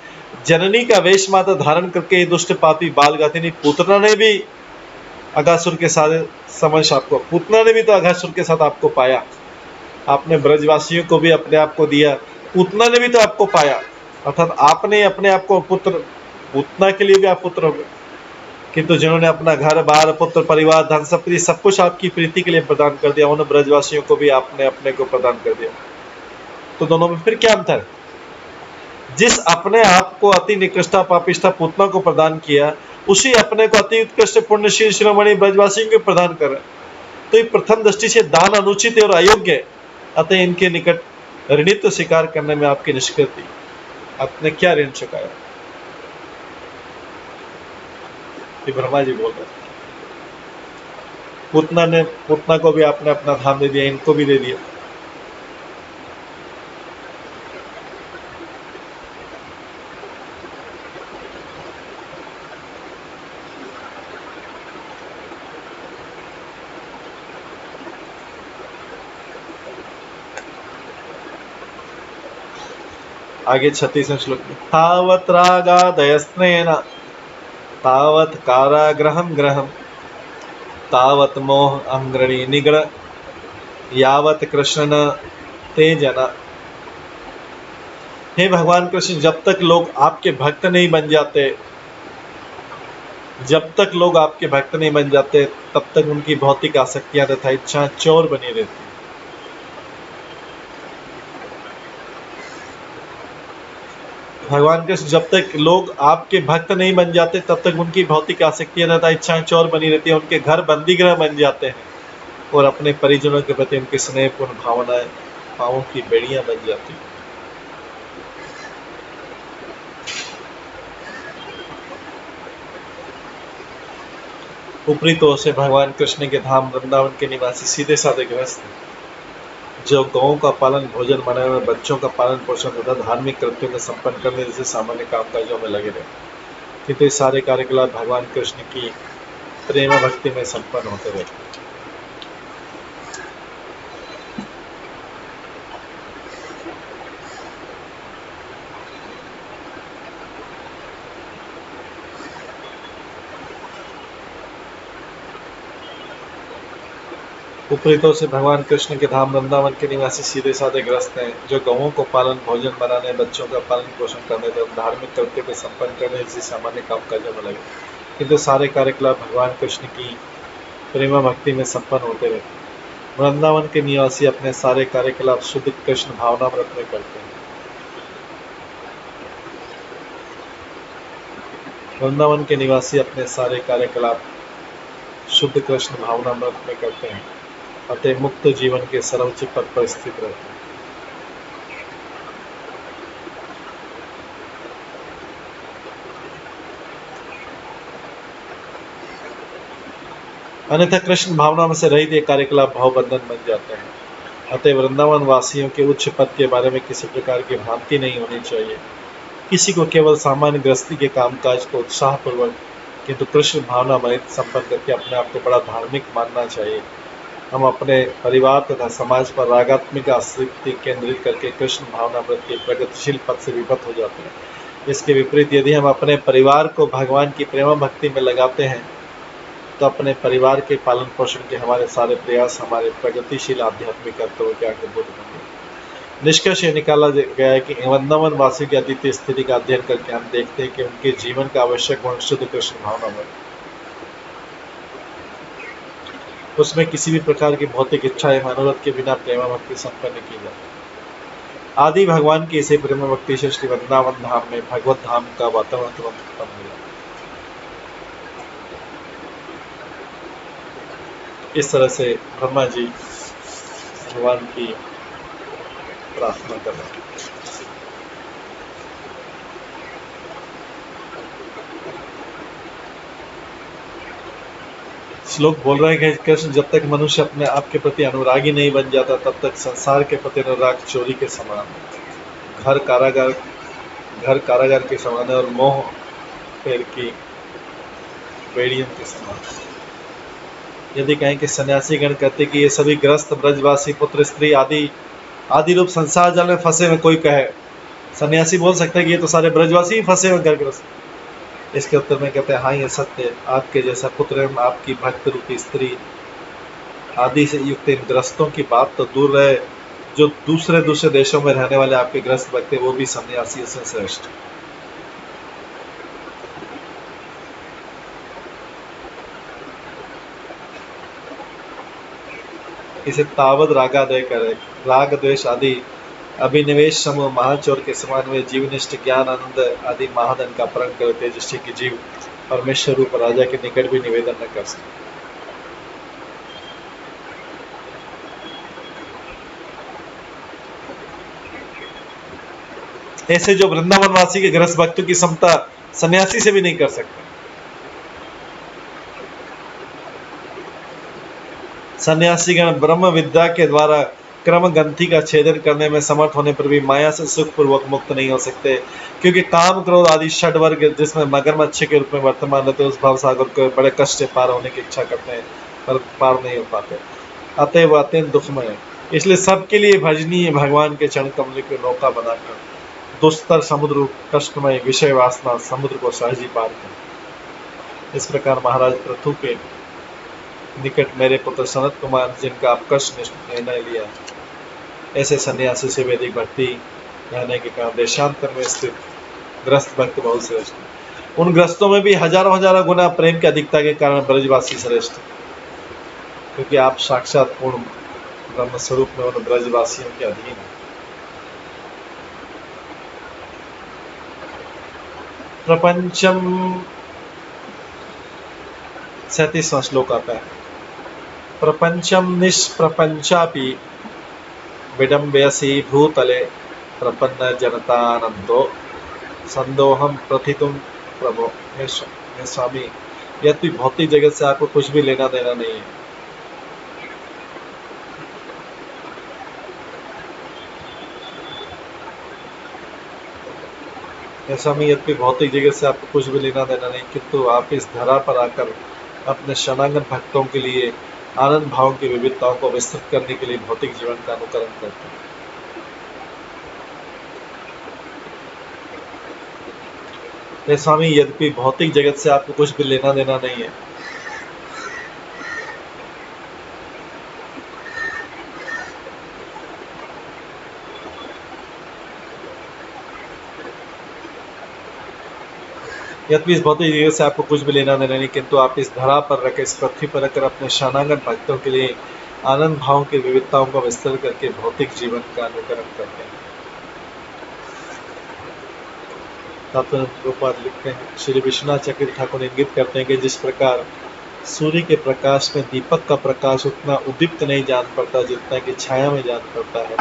जननी का वेश माता धारण करके दुष्ट पापी बालगातिनी पूतना ने भी अघासुर के साथ समझ आपको, पूतना ने भी तो अघासुर के साथ आपको पाया। आपने ब्रजवासियों को भी अपने आप को दिया, पूतना ने भी तो आपको पाया, अर्थात आपने अपने आप को पुत्र, पूतना के लिए भी आप पुत्र हो गए। किंतु जिन्होंने अपना घर बार पुत्र परिवार धन संपत्ति सब कुछ आपकी प्रीति के लिए प्रदान कर दिया, उन ब्रजवासियों को भी आपने अपने को प्रदान कर दिया। तो दोनों में फिर क्या अंतर? जिस अपने आप को अति निकृष्टा पापिष्टा पूतना को प्रदान किया, उसी अपने को अति उत्कृष्ट पुण्यशील शिरोमणि ब्रजवासियों को प्रदान कर। तो ये प्रथम दृष्टि से दान अनुचित और अयोग्य है, अतः इनके निकट ऋणित्व स्वीकार करने में आपकी निष्कृति। आपने क्या ऋण चुकाया? ब्रह्मा जी बोल रहे, पूतना को भी आपने अपना धाम दे दिया, इनको भी दे दिया। आगे 36वें श्लोक में तावत् रागादयस्नेन तावत् कारागृहं ग्रहं तावत् मोह अंग्रणी निगड़ यावत् कृष्ण न ते जना। हे भगवान कृष्ण, जब तक लोग आपके भक्त नहीं बन जाते, तब तक उनकी भौतिक आसक्तियां तथा इच्छाएं चोर बनी रहती। भगवान कृष्ण, जब तक लोग आपके भक्त नहीं बन जाते तब तक उनकी भौतिक आसक्तियां तथा इच्छाएं चोर बनी रहती है। उनके घर बंदीगृह बन जाते हैं और अपने परिजनों के प्रति उनकी स्नेहपूर्ण भावनाएं पांवों की बेड़ियां बन जाती हैं। ऊपरी तौर से भगवान कृष्ण के धाम वृंदावन के निवासी सीधे साधे गृहस्थ हैं, जो गौों का पालन, भोजन बनाने, बच्चों का पालन पोषण तथा धार्मिक कृत्यों को संपन्न करने जैसे सामान्य कामकाजों में लगे रहे, किंतु ये सारे कार्यकलाप भगवान कृष्ण की प्रेम भक्ति में संपन्न होते रहते। ऊपरी तौर से भगवान कृष्ण के धाम वृंदावन के निवासी सीधे साधे गृहस्थ हैं, जो गौों को पालन, भोजन बनाने, बच्चों का पालन पोषण करने तथा धार्मिक कृत्य को संपन्न करने जैसे सामान्य कामकाजों में लगे, किंतु सारे कार्यकलाप भगवान कृष्ण की प्रेम भक्ति में संपन्न होते रहते। वृंदावन के निवासी अपने सारे कार्यकलाप शुद्ध कृष्ण भावनामृत में करते हैं। वृंदावन के निवासी अपने सारे कार्यकलाप शुद्ध कृष्ण भावनामृत में करते हैं, अतः मुक्त जीवन के सर्वोच्च पद पर स्थित रहते हैं। अन्यथा कृष्ण भावना में से रहित ये कार्यकलाप भावबंधन बन जाते हैं। अतः वृंदावन वासियों के उच्च पद के बारे में किसी प्रकार की भ्रांति नहीं होनी चाहिए। किसी को केवल सामान्य गृहस्थी के कामकाज को उत्साहपूर्वक किंतु कृष्ण भावना में संपन्न करके अपने आप को बड़ा धार्मिक मानना चाहिए। हम अपने परिवार तथा समाज पर रागात्मिक आसक्ति केंद्रित करके कृष्ण भावना प्रति प्रगतिशील पथ से विपत हो जाते हैं। इसके विपरीत यदि हम अपने परिवार को भगवान की प्रेम भक्ति में लगाते हैं तो अपने परिवार के पालन पोषण के हमारे सारे प्रयास हमारे प्रगतिशील आध्यात्मिक कर्तव्य के अंगभूत होंगे। निष्कर्ष ये निकाला गया है कि वृंदावन वासी की अद्वितीय स्थिति का अध्ययन करके हम देखते हैं कि उनके जीवन का आवश्यक गुण शुद्ध कृष्ण भावना में, उसमें किसी भी प्रकार की भौतिक इच्छा एवं अनुरोध के बिना प्रेम भक्ति संपन्न की जाती है। आदि भगवान की इसे प्रेम भक्ति से श्री वृंदावन धाम में भगवत धाम का वातावरण तुरंत उत्पन्न मिला। इस तरह से ब्रह्मा जी भगवान की प्रार्थना कर रहे हैं। श्लोक बोल रहे हैं कि कृष्ण जब तक मनुष्य अपने आप के प्रति अनुरागी नहीं बन जाता तब तक संसार के प्रति अनुराग चोरी के समान, घर कारागार के समान है और मोह पेड़ की बेड़ियों के समान। यदि कहें कि सन्यासी गण कहते कि ये सभी ग्रस्त ब्रजवासी पुत्र स्त्री आदि रूप संसार जाल में फंसे हुए, कोई कहे सन्यासी बोल सकता है कि ये तो सारे ब्रजवासी ही फंसे हुए ग्रस्त। इसके उत्तर में कहते हैं हाँ ये सत्य है, आपके जैसा पुत्र एवं आपकी भक्त रूपी स्त्री आदि से युक्त इन ग्रस्तों की बात तो दूर रहे, जो दूसरे देशों में रहने वाले आपके ग्रस्त भक्त वो भी सन्यासी से श्रेष्ठ। इसे तावद रागादय करे, राग द्वेष आदि अभिनिवेश समूह महाचोर के समान में जीवनिष्ठ ज्ञान आनंद आदि महाधन का अपहरण करते जिससे कि जीव परमेश्वर रूप राजा के निकट भी निवेदन न कर सके। ऐसे जो वृंदावन वासी के ग्रस्त भक्तों की समता सन्यासी से भी नहीं कर सकते। सन्यासीगण ब्रह्म विद्या के द्वारा क्रम ग्रंथि का छेदन करने में समर्थ होने पर भी माया से सुखपूर्वक मुक्त नहीं हो सकते, क्योंकि काम क्रोध आदि षड वर्ग जिसमें मगरमच्छ के रूप में वर्तमान रहते उस भाव सागर को बड़े कष्ट से पार होने की इच्छा करते हैं पर पार नहीं हो पाते, अतएव अत्यंत दुखमय है। इसलिए सबके लिए भजनीय भगवान के चरण कमल को नौका बनाकर दुस्तर समुद्र कष्टमय विषय वासना समुद्र को सहज ही पार कर। इस प्रकार महाराज पृथु के निकट मेरे पुत्र सनत कुमार जिनका आपकश निर्णय लिया, ऐसे सन्यासी से वैदिक भक्ति रहने के कारण देशांतर में स्थित ग्रस्त भक्त बहुत श्रेष्ठ। उन ग्रस्तों में भी हजारों गुना प्रेम की अधिकता के कारण ब्रजवासी श्रेष्ठ, क्योंकि आप साक्षात पूर्ण ब्रह्म स्वरूप में उन ब्रजवासियों के अधीन हैं। प्रपंचम 37वां श्लोक आता है। प्रपंचम निष्प्रपंचापि विडम्बयसी भूतले प्रपन्न जनतानंदो संदोहम प्रथितुम प्रभो। हे स्वामी, यदि भौतिक जगत से आपको कुछ भी लेना देना नहीं है, स्वामी यद्यपि भौतिक जगत से आपको कुछ भी लेना देना नहीं, किंतु आप इस धरा पर आकर अपने शरणागत भक्तों के लिए आनंद भाव की विविधताओं को विस्तृत करने के लिए भौतिक जीवन का अनुकरण करते हैं। हे स्वामी, यद्यपि भौतिक जगत से आपको कुछ भी लेना देना नहीं है, यद्यपि इस भौतिक जगत से आपको कुछ भी लेना देना नहीं, किंतु आप इस धरा पर रखकर इस पृथ्वी पर रखकर अपने शरणागत भक्तों के लिए आनंद भाव की विविधताओं को विस्तृत करके भौतिक जीवन का अनुकरण करते हैं। तात्पर्य लिखते हैं, श्री विश्वनाथ चक्रवर्ती ठाकुर इंगित करते हैं कि जिस प्रकार सूर्य के प्रकाश में दीपक का प्रकाश उतना उद्दीप्त नहीं जान पड़ता जितना कि छाया में जान पड़ता है,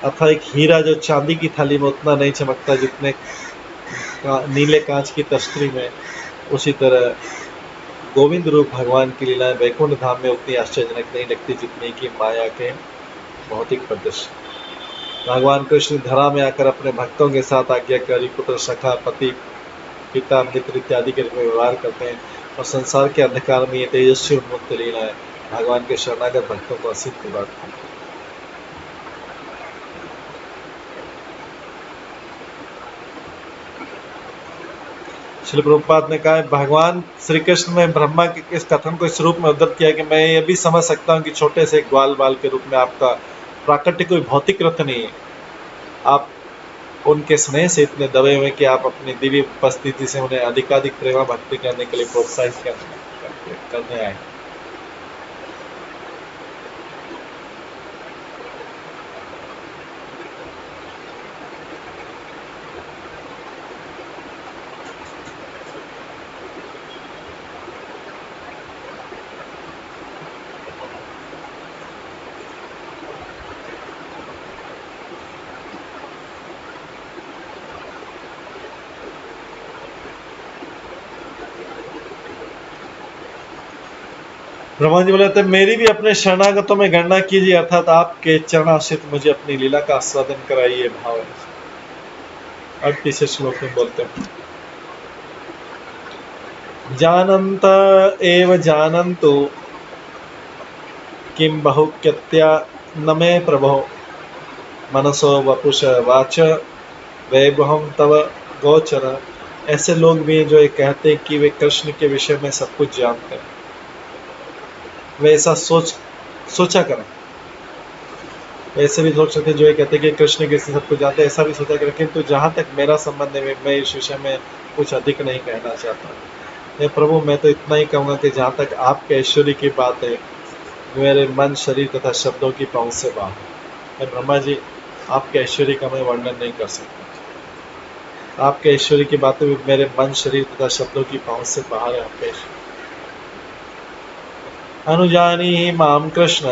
अथवा एक हीरा जो चांदी की थाली में उतना नहीं चमकता जितने नीले कांच की तस्तरी में, उसी तरह गोविंद रूप भगवान की लीलाएं वैकुंठ धाम में उतनी आश्चर्यजनक नहीं लगती जितनी कि माया के भौतिक प्रदर्शन। भगवान कृष्ण धरा में आकर अपने भक्तों के साथ आज्ञाकारी पुत्र सखा पति पिता मित्र इत्यादि के रूप में व्यवहार करते हैं और संसार के अंधकार में ये तेजस्वी उन्मुक्त लीलाएं भगवान के शरणागत भक्तों को असिद्ध बांटते हैं। श्री प्रभुपाद ने कहा है, भगवान श्री कृष्ण ने ब्रह्मा के इस कथन को इस रूप में उद्धृत किया कि मैं ये भी समझ सकता हूँ कि छोटे से ग्वाल बाल के रूप में आपका प्राकट्य कोई भौतिक रथ नहीं है। आप उनके स्नेह से इतने दबे हुए कि आप अपनी दिव्य उपस्थिति से उन्हें अधिकाधिक प्रेमा भक्ति करने के लिए प्रोत्साहित करने आए। ब्रह्मा जी बोले थे, मेरी भी अपने शरणागतों में गणना कीजिए, अर्थात आपके चरणाश्रित मुझे अपनी लीला का आस्वादन कराइए। भाव है। अब तीसरे श्लोक में बोलते हैं, जानन्त एव जानन्तु किं बहुक्यत्या न मे प्रभो मनसो वपुष वाच वैभवम तव गोचर। ऐसे लोग भी हैं जो ये कहते हैं कि वे कृष्ण के विषय में सब कुछ जानते हैं। वे ऐसा सोचा करें। ऐसे भी सोच सकते जो ये कहते हैं कि कृष्ण के सब कुछ जानते हैं, ऐसा भी सोचा करें। किंतु जहाँ तक मेरा संबंध है, मैं इस विषय में कुछ अधिक नहीं कहना चाहता। ये प्रभु, मैं तो इतना ही कहूँगा कि जहाँ तक आपके ऐश्वर्य की बात है, मेरे मन, शरीर तथा शब्दों की पहुँच से बाहर। ब्रह्मा जी, आपके ऐश्वर्य का मैं वर्णन नहीं कर सकता। आपके ऐश्वर्य की बातें भी मेरे मन, शरीर तथा शब्दों की पहुँच से बाहर है। आपके ऐश्वर्य अनुजानी ही माम कृष्ण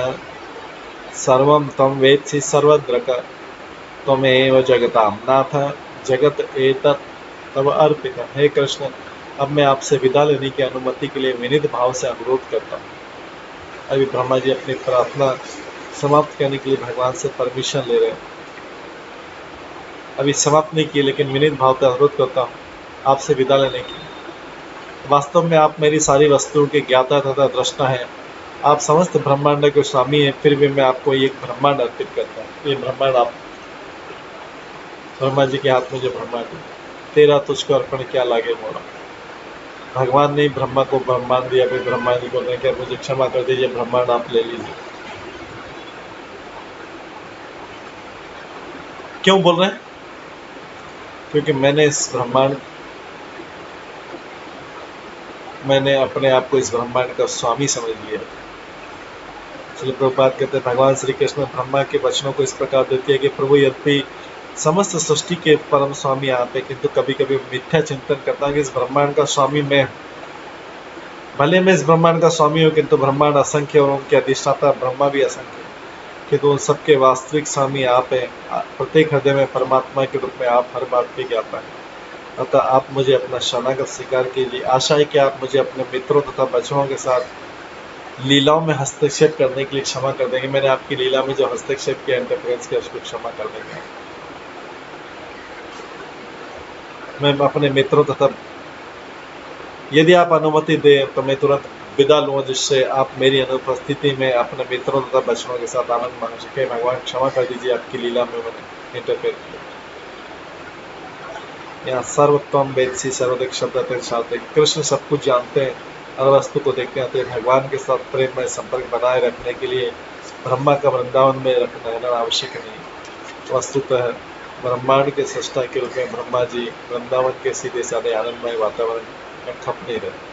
सर्वं तम वेत्सि सर्वद्रक त्वमेव जगतां नाथ जगत एतत् तव अर्पित। हे कृष्ण, अब मैं आपसे विदा लेने की अनुमति के लिए विनीत भाव से अनुरोध करता हूँ। अभी ब्रह्मा जी अपनी प्रार्थना समाप्त करने के लिए भगवान से परमिशन ले रहे हैं। अभी समाप्त नहीं की, लेकिन विनीत भाव से अनुरोध करता हूँ आपसे विदा लेने की। वास्तव में आप मेरी सारी वस्तुओं के ज्ञाता तथा दृष्टा हैं। आप समस्त ब्रह्मांड के स्वामी हैं, फिर भी मैं आपको एक ब्रह्मांड अर्पित करता हूँ। ये ब्रह्मांड आप, ब्रह्मा जी के हाथ में जो ब्रह्मांड है, तेरा तुझको अर्पण क्या लागे मोरा। भगवान ने ब्रह्मा को ब्रह्मांड दिया, फिर ब्रह्मा जी बोल रहे हैं, मुझे क्षमा कर दीजिए, ब्रह्मांड आप ले लीजिए। क्यों बोल रहे हैं? क्योंकि मैंने अपने आप को इस ब्रह्मांड का स्वामी समझ लिया। श्री प्रभुपाद कहते हैं, भगवान श्री कृष्ण ब्रह्मा के वचनों को इस प्रकार देते हैं कि प्रभु, यद्यपि समस्त सृष्टि के परम स्वामी आप है, किंतु कभी कभी मिथ्या चिंतन करता हूँ कि इस ब्रह्मांड का स्वामी मैं हूँ। भले मैं इस ब्रह्मांड का स्वामी हूँ, किंतु ब्रह्मांड असंख्य और उनके अधिष्ठाता ब्रह्मा भी असंख्य, किंतु उन सबके वास्तविक स्वामी आप हैं। प्रत्येक हृदय में परमात्मा के रूप में आप हर बात की ज्ञाता है। अतः आप मुझे अपना शरणागत स्वीकार कीजिए। आशा है कि आप मुझे अपने मित्रों तथा बच्चों के साथ लीलाओं में हस्तक्षेप करने के लिए क्षमा कर देंगे। मैंने आपकी लीला में जो हस्तक्षेप किया, इंटरफेरेंस किया, उसको क्षमा कर देंगे। मैं अपने मित्रों तथा, यदि आप अनुमति दें तो मैं तुरंत विदा लूँ, जिससे आप मेरी अनुपस्थिति में अपने मित्रों तथा बच्चों के साथ आनंद मान सके। भगवान क्षमा कर दीजिए, आपकी लीला में मैंने इंटरफेयर किया। यहाँ सर्वोत्तम वेदसी सर्वोदक शब्द शास्त्र, कृष्ण सब कुछ जानते हैं और वस्तु को देखते हैं। भगवान के साथ प्रेम में संपर्क बनाए रखने के लिए ब्रह्मा का वृंदावन में रहना आवश्यक नहीं। वस्तुतः ब्रह्मांड के सृष्टा के रूप में ब्रह्मा जी वृंदावन के सीधे साधे आनंदमय वातावरण में खप नहीं रहे।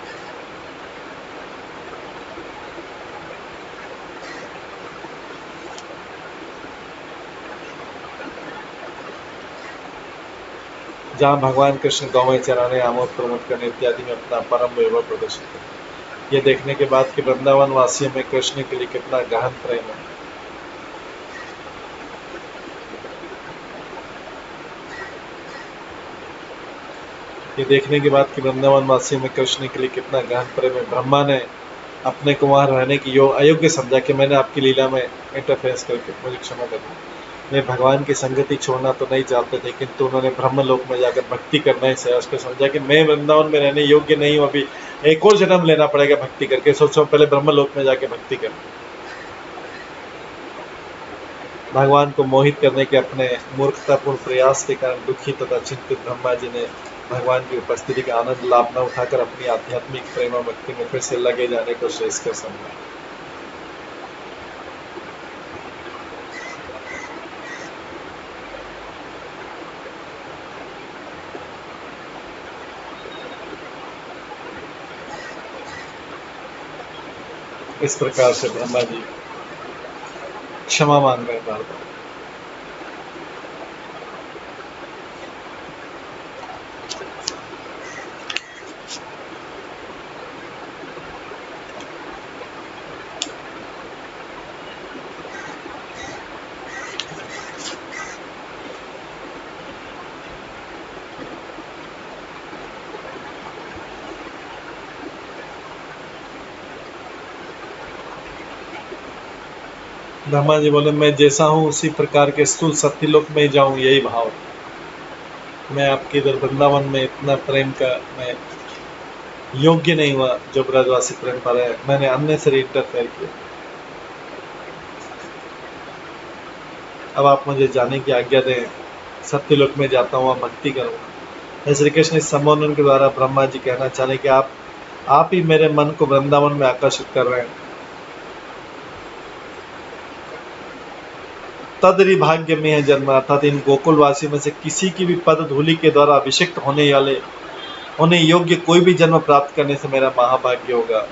जहाँ भगवान कृष्ण गौवें चराने, आमोद प्रमोद करने इत्यादि में अपना परम वैभव प्रदर्शित करते। ये देखने के बाद कि वृंदावन वासियों में कृष्ण के लिए कितना गहन प्रेम है। ये देखने के बाद कि वृंदावन वासियों में कृष्ण के लिए कितना गहन प्रेम है, ब्रह्मा ने अपने को वहां रहने की अयोग्य समझा कि मैंने आपकी लीला में इंटरफेरेंस करके, मुझे क्षमा कर दी। वे भगवान की संगति छोड़ना तो नहीं चाहते थे, किंतु उन्होंने ब्रह्मलोक में जाकर भक्ति करना ही सहज को समझा कि मैं वृंदावन में रहने योग्य नहीं हूँ, अभी एक और जन्म लेना पड़ेगा भक्ति करके। सोचो पहले ब्रह्मलोक में जाके भक्ति कर। भगवान को मोहित करने के अपने मूर्खतापूर्ण प्रयास के कारण दुखी तथा चिंतित ब्रह्मा जी ने भगवान की उपस्थिति का आनंद लाभ न उठाकर अपनी आध्यात्मिक प्रेम और भक्ति में फिर से लगे जाने को श्रेष्ठ समझा। इस प्रकार से ब्रह्मा जी क्षमा मांग रहे बार बार। ब्रह्मा जी बोले मैं जैसा हूँ उसी प्रकार के स्थूल सत्यलोक में जाऊं, यही भाव। मैं आपके इधर वृंदावन में इतना प्रेम का मैं योग्य नहीं हुआ जो ब्रजवासी प्रेम पर है, मैंने अन्य से इंटरफेयर किया। अब आप मुझे जाने की आज्ञा दें, सत्यलोक में जाता हूँ, भक्ति करूँगा। श्री कृष्ण इस संबोधन के द्वारा ब्रह्मा जी कहना चाहे कि आप ही मेरे मन को वृंदावन में आकर्षित कर रहे हैं। तदरि भाग्य में है जन्म, अर्थात इन गोकुलवासी में से किसी की भी पद धूलि के द्वारा अभिषिक्त होने वाले उन्हें योग्य कोई भी जन्म प्राप्त करने से मेरा महाभाग्य होगा।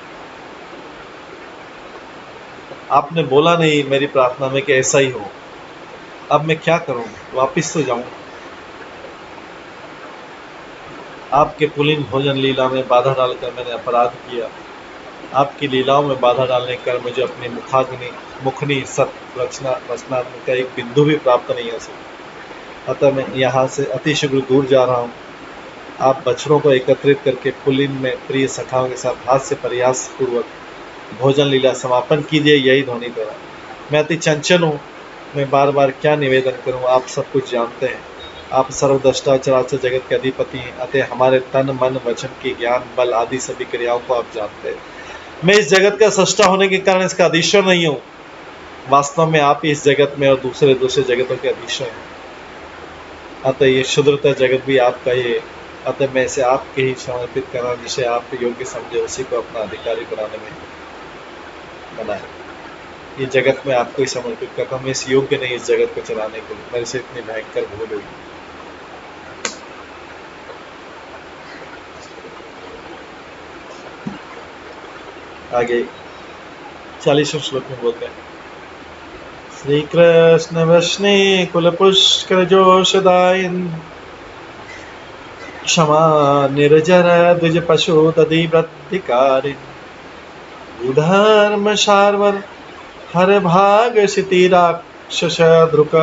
आपने बोला नहीं मेरी प्रार्थना में कि ऐसा ही हो, अब मैं क्या करूं, वापिस तो जाऊं। आपके पुलिन भोजन लीला में बाधा डालकर मैंने अपराध किया। आपकी लीलाओं में बाधा डालने कर मुझे अपनी मुखनी सत रचनात्मक का एक बिंदु भी प्राप्त नहीं हो सका। अतः मैं यहाँ से अतिशीघ्र दूर जा रहा हूँ। आप बछड़ों को एकत्रित करके पुलिन में प्रिय सखाओं के साथ हास्य प्रयास पूर्वक भोजन लीला समापन कीजिए, यही ध्वनि द्वारा। मैं अति चंचल हूँ, मैं बार बार क्या निवेदन करूँ, आप सब कुछ जानते हैं। आप सर्वद्रष्टा चराचर जगत के अधिपति हैं, अतः हमारे तन मन वचन की ज्ञान बल आदि सभी क्रियाओं को आप जानते हैं। मैं इस जगत का सृष्टा होने के कारण इसका अधीश्वर नहीं हूँ, वास्तव में आप ही इस जगत में और दूसरे जगतों के अधीश्वर हैं। अतः ये शुद्रता जगत भी आपका ही है, अतः मैं इसे आपके ही समर्पित करना, जिसे आप योग्य समझे उसी को अपना अधिकारी बनाने में बनाए। ये जगत में आपको ही समर्पित करता हूँ, मैं इस योग्य नहीं इस जगत को चलाने के लिए, मेरे से इतनी भयंकर भूल हुई। आगे 40वें श्लोक में बोलते हैं, श्री कृष्ण वृष्णि कुल पुष्कर जोशदायन क्षमा निर्जर द्विज पशु तदि वृद्धिकारिन धर्म शार्वर हर भाग क्षिति राक्षस ध्रुक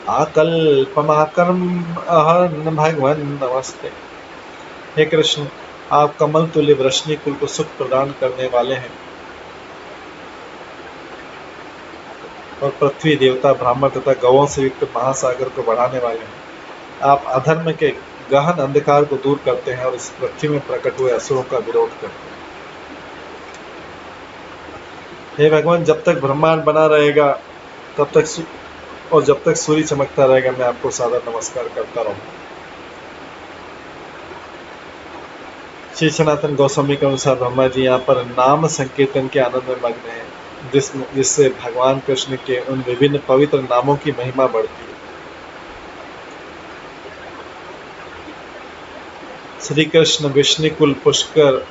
आकल्पमाकर्म अहर्न भगवन नमस्ते। हे कृष्ण, आप कमल तुल्य वृष्णि कुल को सुख प्रदान करने वाले हैं और पृथ्वी देवता ब्राह्मण तथा गवों से युक्त महासागर को बढ़ाने वाले हैं। आप अधर्म के गहन अंधकार को दूर करते हैं और इस पृथ्वी में प्रकट हुए असुरों का विरोध करते हैं। हे भगवान, जब तक ब्रह्मांड बना रहेगा तब तक और जब तक सूर्य चमकता रहेगा मैं आपको सादर नमस्कार करता रहूंगा। श्री सनातन गोस्वामी के अनुसार ब्रह्मा जी यहाँ पर नाम संकीर्तन के आनंद में मग्न हैं, जिससे भगवान कृष्ण के उन विभिन्न पवित्र नामों की महिमा बढ़ती है। श्री कृष्ण विष्णुकुल पुष्कर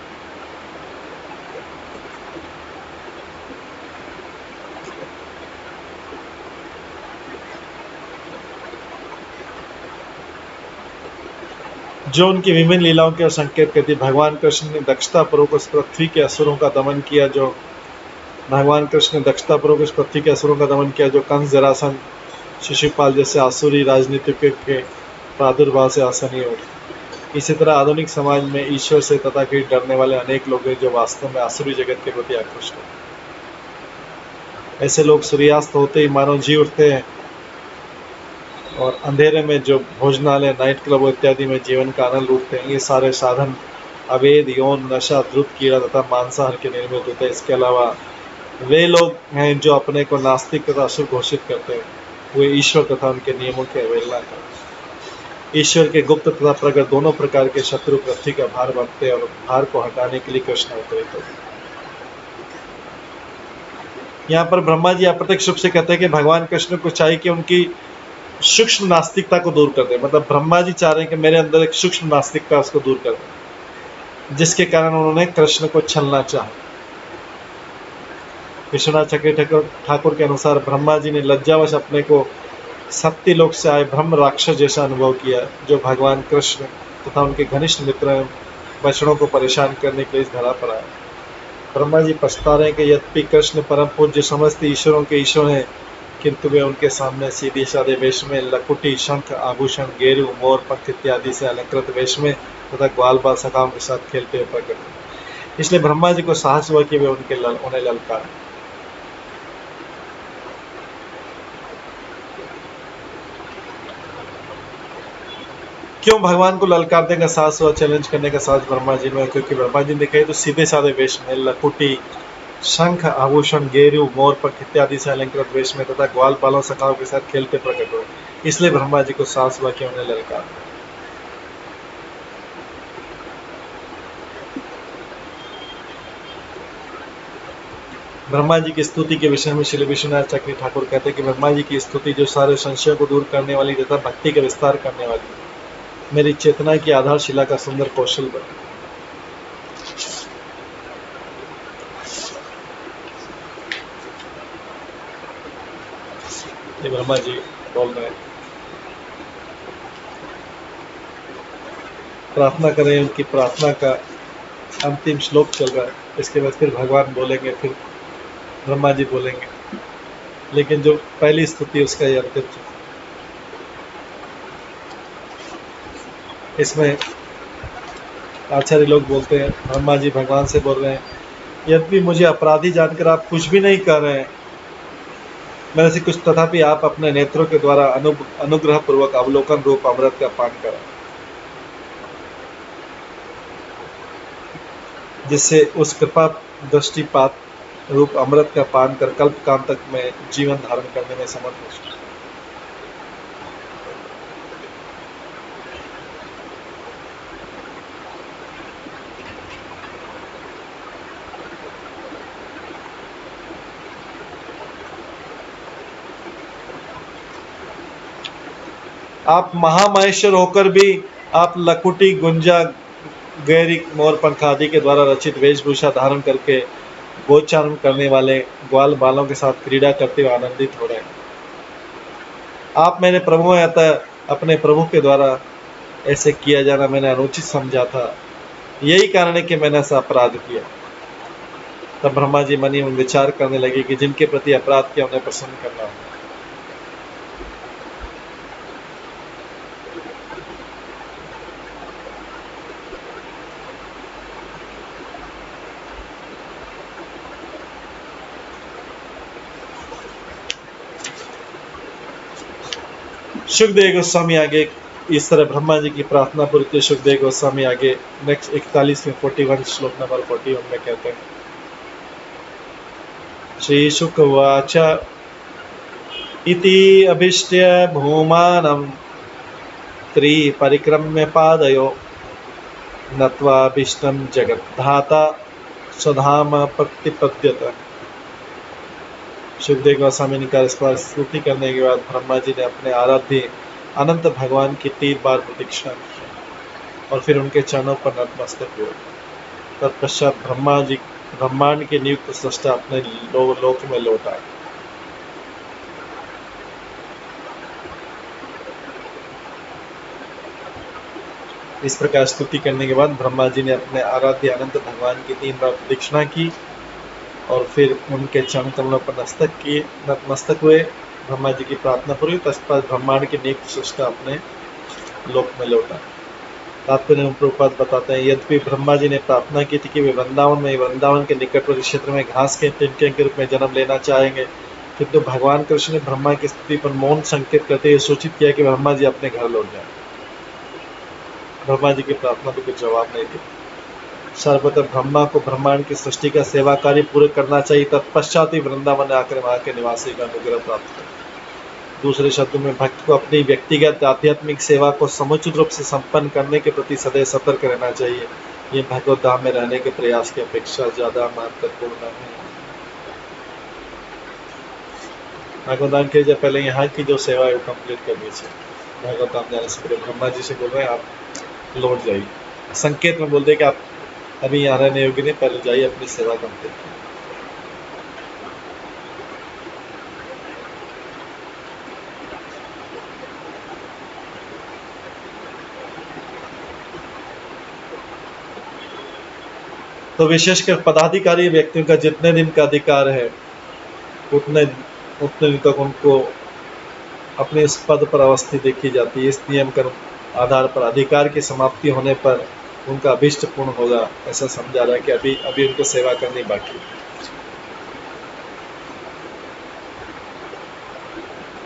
जो उनकी विभिन्न लीलाओं के संकेत करती। भगवान कृष्ण ने दक्षता पूर्वक उस पृथ्वी के असुरों का दमन किया जो कंस, जरासंध, शिशुपाल जैसे आसुरी राजनीतिज्ञ के प्रादुर्भाव से आसानी हो। इसी तरह आधुनिक समाज में ईश्वर से तथाकथित डरने वाले अनेक लोग हैं जो वास्तव में आसुरी जगत के प्रति आकृष्ट हैं। ऐसे लोग सूर्यास्त होते ही मानो जी उठते हैं और अंधेरे में जो भोजनालय, नाइट क्लब इत्यादि में जीवन का आनंद लूटते हैं। ये सारे साधन अवैध, यौन, नशा, द्रुत, कीड़ा तथा मांसाहार के निर्मित होते हैं। इसके अलावा वे लोग हैं जो अपने को नास्तिक तथा अशुभ घोषित करते हैं, वे ईश्वर तथा उनके नियमों की अवहेलना करते हैं। ईश्वर के गुप्त तथा प्रकट दोनों प्रकार के शत्रु पृथ्वी का भार बांटते हैं और भार को हटाने के लिए कृष्ण अवतरित होते हैं। यहाँ पर ब्रह्मा जी अप्रत्यक्ष रूप से कहते हैं कि भगवान कृष्ण को चाहिए कि उनकी सूक्ष्म नास्तिकता को दूर कर दे। मतलब ब्रह्मा जी चाह रहे हैं कि मेरे अंदर एक सूक्ष्म नास्तिकता है, उसको दूर कर दे, जिसके कारण उन्होंने कृष्ण को छलना चाहा। विश्वनाथ चक्रवर्ती ठाकुर के अनुसार ब्रह्मा जी ने लज्जावश अपने को सत्यलोक से आए ब्रह्म राक्षस जैसा अनुभव किया, जो भगवान कृष्ण तथा उनके घनिष्ठ मित्र वैष्णव को परेशान करने के लिए इस धरा पर आए। ब्रह्मा जी पछता रहे हैं कि यद्यपि कृष्ण परम पूज्य समस्त ईश्वरों के ईश्वर हैं, किंतु वे उनके सामने सीधे साधे वेश में लकुटी, शंख, आभूषण, गेरू, मोर पंख इत्यादि से अलंकृत वेश में तथा ग्वाल बाल सखाओं के साथ खेलते हुए प्रकट हुए। इसलिए ब्रह्मा जी को साहस हुआ कि वे उन्हें ललकार। क्यों भगवान को ललकारने का साहस हुआ, चैलेंज करने का साहस ब्रह्मा जी में? क्योंकि ब्रह्मा जी ने कहे तो सीधे साधे वेश में लकुटी, शंख, आभूषण, गेरू, मोर पंख इत्यादि से अलंकृत वेश में तथा ग्वाल बालों सखाओं के साथ खेलते प्रकट हुए। इसलिए ब्रह्मा जी को साहस हुआ कि उन्हें ललकार। ब्रह्मा जी की स्तुति के विषय में श्री विश्वनाथ चक्रवर्ती ठाकुर कहते हैं कि ब्रह्मा जी की स्तुति जो सारे संशयों को दूर करने वाली तथा भक्ति का विस्तार करने वाली, मेरी चेतना की आधारशिला का सुंदर कौशल बने। ये ब्रह्मा जी बोल रहे हैं। प्रार्थना करें, उनकी प्रार्थना का अंतिम श्लोक चल रहा है। इसके बाद फिर भगवान बोलेंगे, फिर ब्रह्मा जी बोलेंगे, लेकिन जो पहली स्तुति उसका ये अंतिम। इसमें आचार्य लोग बोलते हैं, ब्रह्मा जी भगवान से बोल रहे हैं, यद्यपि मुझे अपराधी जानकर आप कुछ भी नहीं कर रहे हैं मेरे से कुछ, तथापि आप अपने नेत्रों के द्वारा अनुग्रह पूर्वक अवलोकन रूप अमृत का पान करें, जिससे उस कृपा दृष्टिपात रूप अमृत का पान कर कल्प काल तक में जीवन धारण करने में समर्थ हो सके। आप महामहेश्वर होकर भी आप लकुटी, गुंजा, गैरिक, मोर पंख आदि के द्वारा रचित वेशभूषा धारण करके गोचारण करने वाले ग्वाल बालों के साथ क्रीड़ा करते हुए आनंदित हो रहे हैं। आप मेरे प्रभु हैं, अतः अपने प्रभु के द्वारा ऐसे किया जाना मैंने अनुचित समझा था, यही कारण है कि मैंने ऐसा अपराध किया। तब ब्रह्मा जी मन ही मन विचार करने लगे कि जिनके प्रति अपराध किया उन्हें प्रसन्न करना होगा। सुखदेव गोस्वामी आगे इस तरह ब्रह्मा जी की प्रार्थना पूरी की। सुखदेव गोस्वामी आगे नेक्स्ट 41 में 41 श्लोक नंबर 41 में कहते हैं, श्री शुकवाच इति अभिष्ट्य भूमानं त्रिपरिक्रम्य पादयो नत्वाभीष्टं जगद्धाता स्वधाम प्रतिपद्यत। सुखदेव गोस्वामी ने इस पर स्तुति करने के बाद ब्रह्मा जी ने अपने आराध्य अनंत भगवान की 3 बार प्रतीक्षा की और फिर उनके चरणों पर नतमस्तक हुए। तत्पश्चात ब्रह्मा जी ब्रह्मांड के नियुक्त सृष्टा अपने लोक में लौट आए। इस प्रकार स्तुति करने के बाद ब्रह्मा जी ने अपने आराध्य अनंत भगवान की 3 बार प्रदक्षिणा की और फिर उनके चरण कमलों पर नतमस्तक हुए। ब्रह्मा जी की प्रार्थना पूरी, तत्पश्चात ब्रह्मांड के नियुक्त सृष्टा अपने लोक में लौटा। तात्पर्य प्रभुपाद बताते हैं, यद्यपि ब्रह्मा जी ने प्रार्थना की थी कि वे वृंदावन के निकटवर्ती क्षेत्र में घास के तिनके के रूप में जन्म लेना चाहेंगे, किंतु भगवान कृष्ण ने ब्रह्मा की स्थिति पर मौन संकेत करते हुए सूचित किया कि ब्रह्मा जी अपने घर लौट जाए। ब्रह्मा जी की प्रार्थना को कुछ जवाब नहीं दिया। सर्वप्रथम ब्रह्मा को ब्रह्मांड की सृष्टि का सेवा कार्य पूरे करना चाहिए, तत्पश्चात ही वृंदावन में आकर वहां के निवासी का अनुग्रह प्राप्त करें। दूसरे शब्दों में भक्त को अपनी व्यक्तिगत आध्यात्मिक सेवा को समुचित रूप से संपन्न करने के प्रति सदैव सतर्क रहना चाहिए। ये भगवत धाम में रहने के प्रयास की अपेक्षा ज्यादा महत्वपूर्ण है। भगवत धाम के पहले यहाँ की जो सेवा है वो कंप्लीट करनी चाहिए। भगवत धाम जाने से पहले ब्रह्मा जी से बोल रहे हैं आप लौट जाइए, संकेत में बोलते कि आप अभी यहाँ रहने योग्य नहीं, पहले जाइए अपनी सेवा कंप्लीट करिए। तो विशेषकर पदाधिकारी व्यक्तियों का जितने दिन का अधिकार है उतने उतने दिन तक उनको अपने इस पद पर अवस्थित देखी जाती है। इस नियम के आधार पर अधिकार की समाप्ति होने पर उनका अभिष्ट पूर्ण होगा, ऐसा समझा रहा है कि अभी अभी उनको सेवा करनी बाकी।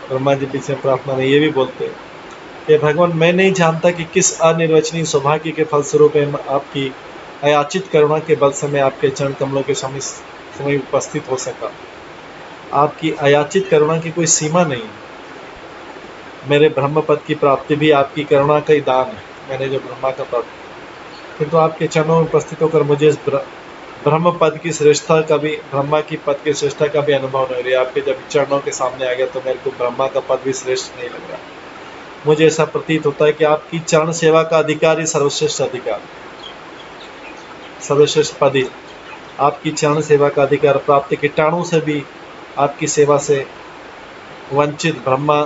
ब्रह्मा जी पीछे प्रार्थना में ये भी बोलते हैं कि भगवान, मैं नहीं जानता कि किस अनिर्वचनीय सौभाग्य के फलस्वरूप आपकी अयाचित करुणा के बल से मैं आपके चरण कमलों के समय उपस्थित हो सका। आपकी अयाचित करुणा की कोई सीमा नहीं है। मेरे ब्रह्म पद की प्राप्ति भी आपकी करुणा का ही दान है। मैंने जो ब्रह्मा का प्राप्त, किंतु आपके चरणों में उपस्थित होकर मुझे इस ब्रह्म पद की श्रेष्ठता का भी, ब्रह्मा की पद की श्रेष्ठता का भी अनुभव नहीं रहा। आपके जब चरणों के सामने आ गया तो मेरे को ब्रह्मा का पद भी श्रेष्ठ नहीं लग रहा। मुझे ऐसा प्रतीत होता है कि आपकी चरण सेवा का अधिकार ही सर्वश्रेष्ठ अधिकार, सर्वश्रेष्ठ पद ही। आपकी चरण सेवा का अधिकार प्राप्त कीटाणु से भी आपकी सेवा से वंचित ब्रह्मा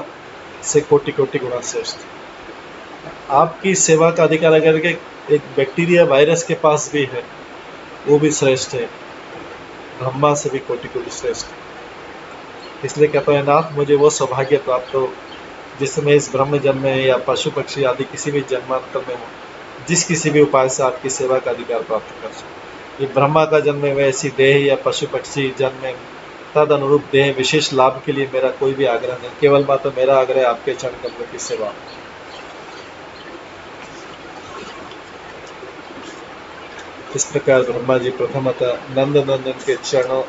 से कोटि कोटि गुना श्रेष्ठ। आपकी सेवा का अधिकार अगर एक बैक्टीरिया वायरस के पास भी है वो भी श्रेष्ठ है, ब्रह्मा से भी कोटि कोटि श्रेष्ठ। इसलिए कहता है नाथ, मुझे वो सौभाग्य प्राप्त हो जिसमें इस ब्रह्म जन्म में या पशु पक्षी आदि किसी भी जन्मांतर में हो, जिस किसी भी उपाय से आपकी सेवा का अधिकार प्राप्त कर सके। ये ब्रह्मा का जन्म है, वैसी देह या पशु पक्षी जन्म में तद अनुरूप देह विशेष लाभ के लिए मेरा कोई भी आग्रह नहीं, केवल मात्र मेरा आग्रह आपके चरण कमलों की सेवा। इस प्रकार ब्रह्मा जी प्रथमतः नंद नंदन के चरणों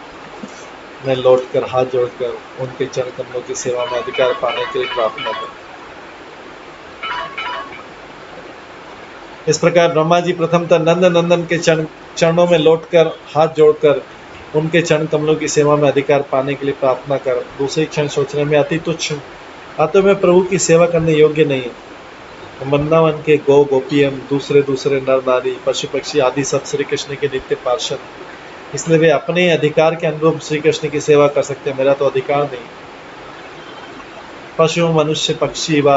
में लौटकर हाथ जोड़कर उनके चरण कमलों की सेवा में अधिकार पाने के लिए प्रार्थना कर। इस प्रकार ब्रह्मा जी प्रथमतः नंद नंदन के चरणों में लौटकर हाथ जोड़कर उनके चरण कमलों की सेवा में अधिकार पाने के लिए प्रार्थना कर दूसरे क्षण सोचने में अति तुच्छ, अतः मैं प्रभु की सेवा करने योग्य नहीं है। वृंदावन के गौ गोपियम, दूसरे दूसरे नर नारी पशु पक्षी आदि सब श्री कृष्ण के नित्य पार्षद, इसलिए वे अपने अधिकार के अनुरूप श्री कृष्ण की सेवा कर सकते हैं, मेरा तो अधिकार नहीं। पशु मनुष्य पक्षी व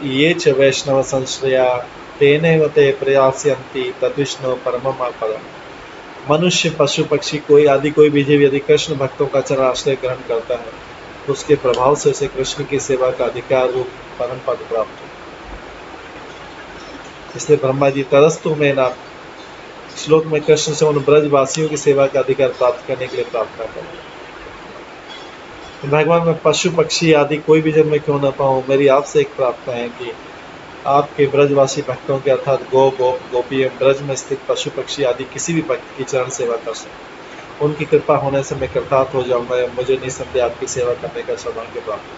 ये च वैष्णव संश्रया तेनैव ते प्रयास्यन्ति तद्विष्णु परमम पदम। मनुष्य पशु पक्षी कोई भी जीव यदि कृष्ण भक्तों का चरण आश्रय ग्रहण करता है तो उसके प्रभाव से उसे कृष्ण की सेवा का अधिकार रूप परम पद प्राप्त हो। इसलिए ब्रह्मा जी तरस्तु में ना श्लोक में कृष्ण से उन ब्रजवासियों की सेवा का अधिकार प्राप्त करने के लिए प्रार्थना करें। भगवान, मैं पशु पक्षी आदि कोई भी जन्म में क्यों न पाऊं, मेरी आपसे एक प्रार्थना है कि आपके ब्रजवासी भक्तों के अर्थात गौ गोपी ब्रज में स्थित पशु पक्षी आदि किसी भी भक्त की चरण सेवा कर सके। उनकी कृपा होने से मैं कृतार्थ हो जाऊंगा या मुझे निसंदेह आपकी सेवा करने का सौभाग्य प्राप्त हो।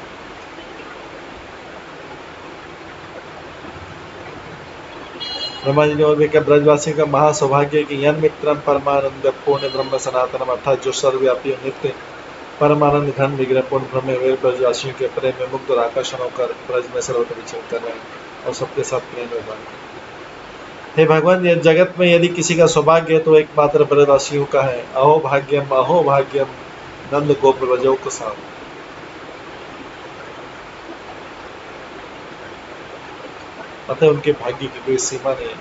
ब्रह्मा जी ने और भी क्या, ब्रजवासियों का महासौभाग्य कि यन मित्रम परमानंद पूर्ण ब्रह्म सनातनम, अर्थात जो सर्वव्यापी नित्य परमानंद घन विग्रह पूर्ण ब्रह्म वे ब्रजवासियों के प्रेम में मुग्ध और आकर्षण होकर ब्रज में सर्वत्र विचरण कर रहे हैं और सबके साथ प्रेम में बने। हे भगवान, ये जगत में यदि किसी का सौभाग्य है तो एकमात्र ब्रजवासियों का है। अहो भाग्यम नंद गोप ब्रजो को साथ। अतः उनके भाग्य की कोई सीमा नहीं है।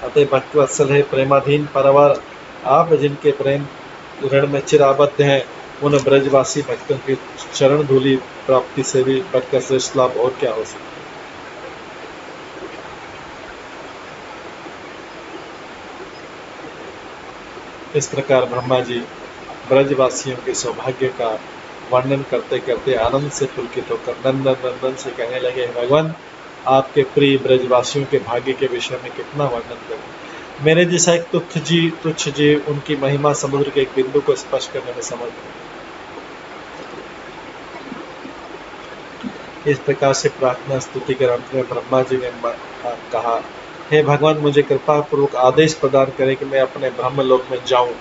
अतः भक्त वत्सल है प्रेमाधीन परवर, आप जिनके प्रेम ऋण में चिराबद्ध हैं, उन ब्रजवासी भक्तों की चरण धूलि प्राप्ति से भी बढ़कर श्रेष्ठ लाभ और क्या हो सकता है। इस प्रकार ब्रह्मा जी ब्रजवासियों के सौभाग्य का वर्णन करते करते आनंद से पुलकित होकर नंदन नंदन से कहने लगे, "हे भगवान, आपके प्रिय ब्रजवासियों के भाग्य के विषय में कितना वर्णन करूं। मेरे जैसा एक तुच्छ जीव उनकी महिमा समुद्र के एक बिंदु को स्पर्श करने में समर्थ है।" इस प्रकार से प्रार्थना स्तुति कर अंत में ब्रह्मा जी ने कहा, हे भगवान, मुझे कृपा पूर्वक आदेश प्रदान करें कि मैं अपने ब्रह्मलोक में जाऊं।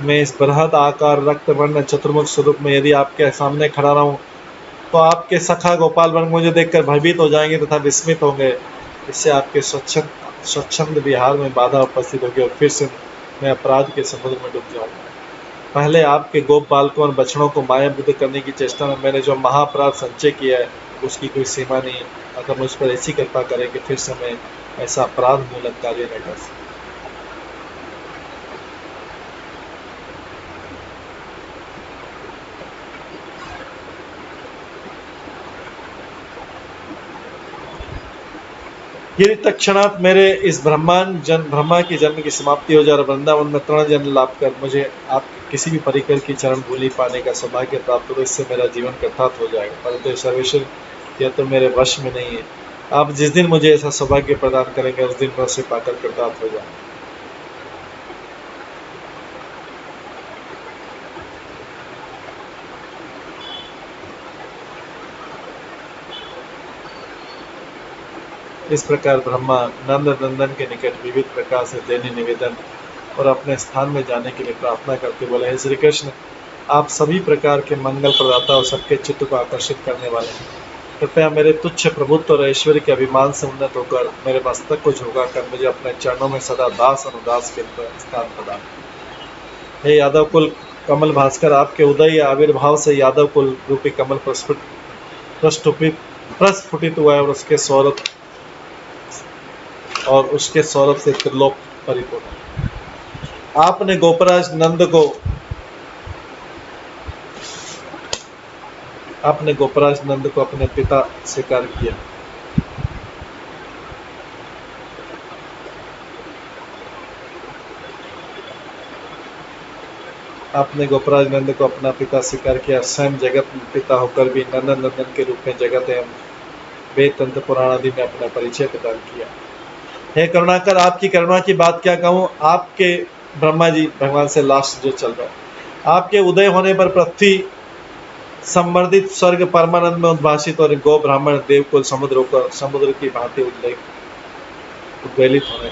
मैं इस बृहद आकार रक्त वर्ण चतुर्मुख स्वरूप में यदि आपके सामने खड़ा रहूं तो आपके सखा गोपाल वर्ग मुझे देखकर भयभीत हो जाएंगे तथा विस्मित होंगे। इससे आपके स्वच्छंद विहार में बाधा उपस्थित होगी और फिर से मैं अपराध के समुद्र में डूब जाऊंगा। पहले आपके गोप बालकों और बछड़ों को मायाबुद्ध करने की चेष्टा में मैंने जो महाअपराध संचय किया है उसकी कोई सीमा नहीं है, अतः मुझ पर ऐसी कृपा करें कि फिर से मैं ऐसा अपराध मूलक कार्य न कर सकूं। यदि तत्क्षणात मेरे इस ब्रह्मा की जन्म की समाप्ति हो जाए और वृंदावन में तृण जन्म लाभ कर मुझे आपके किसी भी परिकर की चरण धूलि पाने का सौभाग्य प्राप्त हो तो इससे मेरा जीवन कृतार्थ हो जाएगा, परंतु सर्वेश्वर यह तो मेरे वश में नहीं है। आप जिस दिन मुझे ऐसा सौभाग्य प्रदान करेंगे उस दिन मैं उसे पाकर कृतार्थ हो जाऊंगा। इस प्रकार ब्रह्मा नंद नंदन के निकट विविध प्रकार से दैन्य निवेदन और अपने स्थान में जाने के लिए प्रार्थना करते बोले, हे श्री कृष्ण, आप सभी प्रकार के मंगल प्रदाता और सबके चित्त को आकर्षित करने वाले हैं। कृपया मेरे तुच्छ प्रभुत्व और ऐश्वर्य के अभिमान से उन्नत होकर मेरे मस्तक को झुका कर मुझे अपने चरणों में सदा दास अनुदास के स्थान प्रदान। हे यादव कुल कमल भास्कर, आपके उदय या आविर्भाव से यादव कुल रूपी कमल प्रस्फुटित हुआ है और उसके सौरभ से त्रिलोक परिपूर्ण। आपने गोपराज नंद को अपने पिता स्वीकार किया। आपने गोपराज नंद को अपना पिता स्वीकार किया। स्वयं जगत पिता होकर भी नंदन नंदन के रूप में जगत एवं वेद तंत्र पुराण आदि में अपना परिचय प्रदान किया। हे करुणाकर, आपकी करुणा की बात क्या कहूँ। आपके ब्रह्मा जी भगवान से लास्ट जो चल रहा है, आपके उदय होने पर पृथ्वी संवर्धित स्वर्ग परमानंद में उद्भाषित और गो ब्राह्मण देवकुल समुद्र की भांति उद्वेलित होने,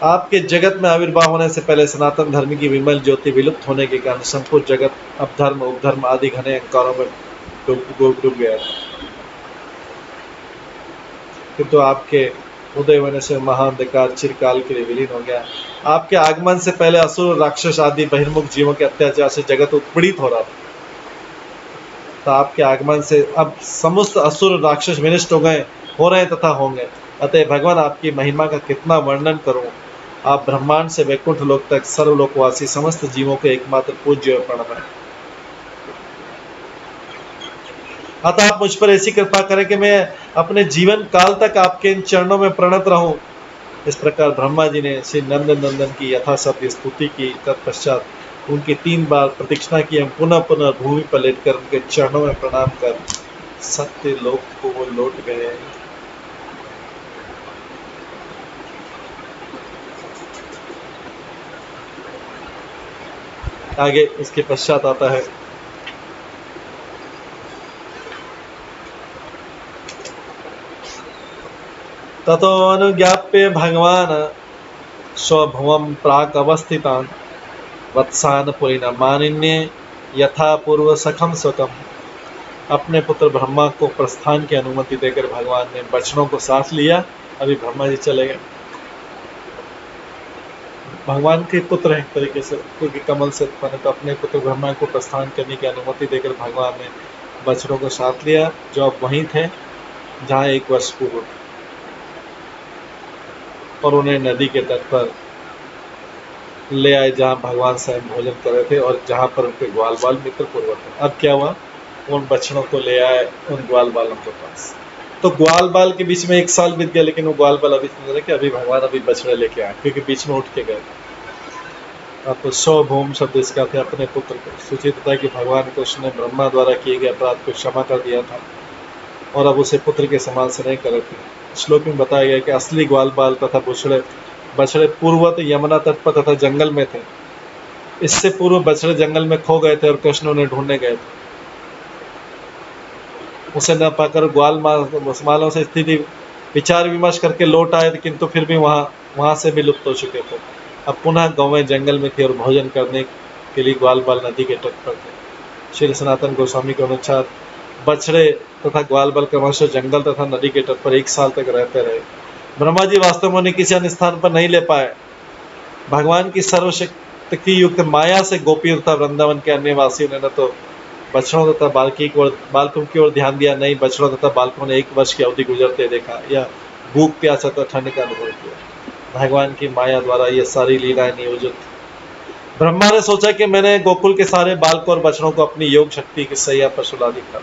आपके जगत में आविर्भाव होने से पहले सनातन धर्म की विमल ज्योति विलुप्त होने के कारण संपूर्ण जगत अपधर्म उपधर्म आदि घने अहंकारों में डूब गया था, किंतु आपके उदय होने से महाअंधकार चिरकाल के लिए विलीन हो गया। आपके आगमन से पहले असुर राक्षस आदि बहिर्मुख जीवों के अत्याचार से जगत उत्पीड़ित हो रहा था, तो आपके आगमन से अब समस्त असुर राक्षस विनष्ट हो रहे तथा होंगे। अतः भगवान, आपकी महिमा का कितना वर्णन करूं। आप ब्रह्मांड से वैकुंठ लोक तक सर्वलोकवासी समस्त जीवों के एकमात्र पूज्य और प्रणव है। अतः आप मुझ पर ऐसी कृपा करें कि मैं अपने जीवन काल तक आपके इन चरणों में प्रणत रहूं। इस प्रकार ब्रह्मा जी ने श्री नंदन नंदन की यथाशक्ति स्तुति की। तत्पश्चात उनकी 3 बार प्रतीक्षणा की। हम पुनः पुनः भूमि पर लेटकर उनके चरणों में प्रणाम कर सत्य लोक को वो लौट गए। आगे इसके पश्चात आता है, ततो अनुज्ञाप्य भगवान स्वभुवं प्राक अवस्थितान् वत्सान पुरीन मानिन्ये यथा पूर्व सखम स्वकम। अपने पुत्र ब्रह्मा को प्रस्थान की अनुमति देकर भगवान ने बछड़ों को साथ लिया। अभी ब्रह्मा जी चले गए। भगवान के पुत्र हैं एक तरीके से, क्योंकि कमल से उत्पन्न, तो अपने पुत्र ब्रह्मा को प्रस्थान करने की अनुमति देकर भगवान ने बछड़ों को साथ लिया, जो अब वहीं थे जहाँ 1 वर्ष पूर्व, और उन्हें नदी के तट पर ले आए जहाँ भगवान स्वयं भोजन कर रहे थे और जहाँ पर उनके ग्वाल बाल मित्र पूर्वक थे। अब क्या हुआ, उन बछड़ों को ले आए उन ग्वाल बालों के पास। तो ग्वाल बाल के बीच में 1 साल बीत गया, लेकिन वो ग्वाल बाल अभी समझ रहे कि अभी भगवान अभी बछड़े लेके आए, क्योंकि बीच में उठ के गए। अब स्वभूम शब्द इसका थे अपने पुत्र को। सूचित होता है कि भगवान कृष्ण ने ब्रह्मा द्वारा किए गए अपराध को क्षमा कर दिया था और अब उसे पुत्र के समान स्नेह कर रहे थे। श्लोक में बताया गया कि असली ग्वाल बाल तथा बछड़े पूर्वत यमुना तट पर तथा जंगल में थे। इससे पूर्व बछड़े जंगल में खो गए थे और कृष्ण उन्हें ढूंढने गए थे। उसे न पाकर ग्वाल मालों से स्थिति विचार विमर्श करके लौट आए, किंतु फिर भी वहां से भी लुप्त हो चुके थे। अब पुनः गौवें जंगल में थी और भोजन करने के लिए ग्वाल बाल नदी के तट पर थे। श्री सनातन गोस्वामी के अनुसार बछड़े तथा ग्वाल बाल क्रमशः जंगल तथा नदी के तट पर 1 साल तक रहते रहे। ब्रह्मा जी वास्तव में उन्हें किसी अन्य स्थान पर नहीं ले पाए। भगवान की सर्वशक्ति युक्त माया से गोपी तथा वृंदावन के अन्य वासियों ने न तो बछड़ों तथा बालकों की ओर ध्यान दिया, नहीं बछड़ों तथा बालकों ने 1 वर्ष की अवधि गुजरते देखा या भूख प्यास तथा ठंड का अनुभव किया। भगवान की माया द्वारा ये सारी लीलाएं नियोजित थी। ब्रह्मा ने सोचा कि मैंने गोकुल के सारे बालकों और बछड़ों को अपनी योग शक्ति की सैया पर सुला दिखा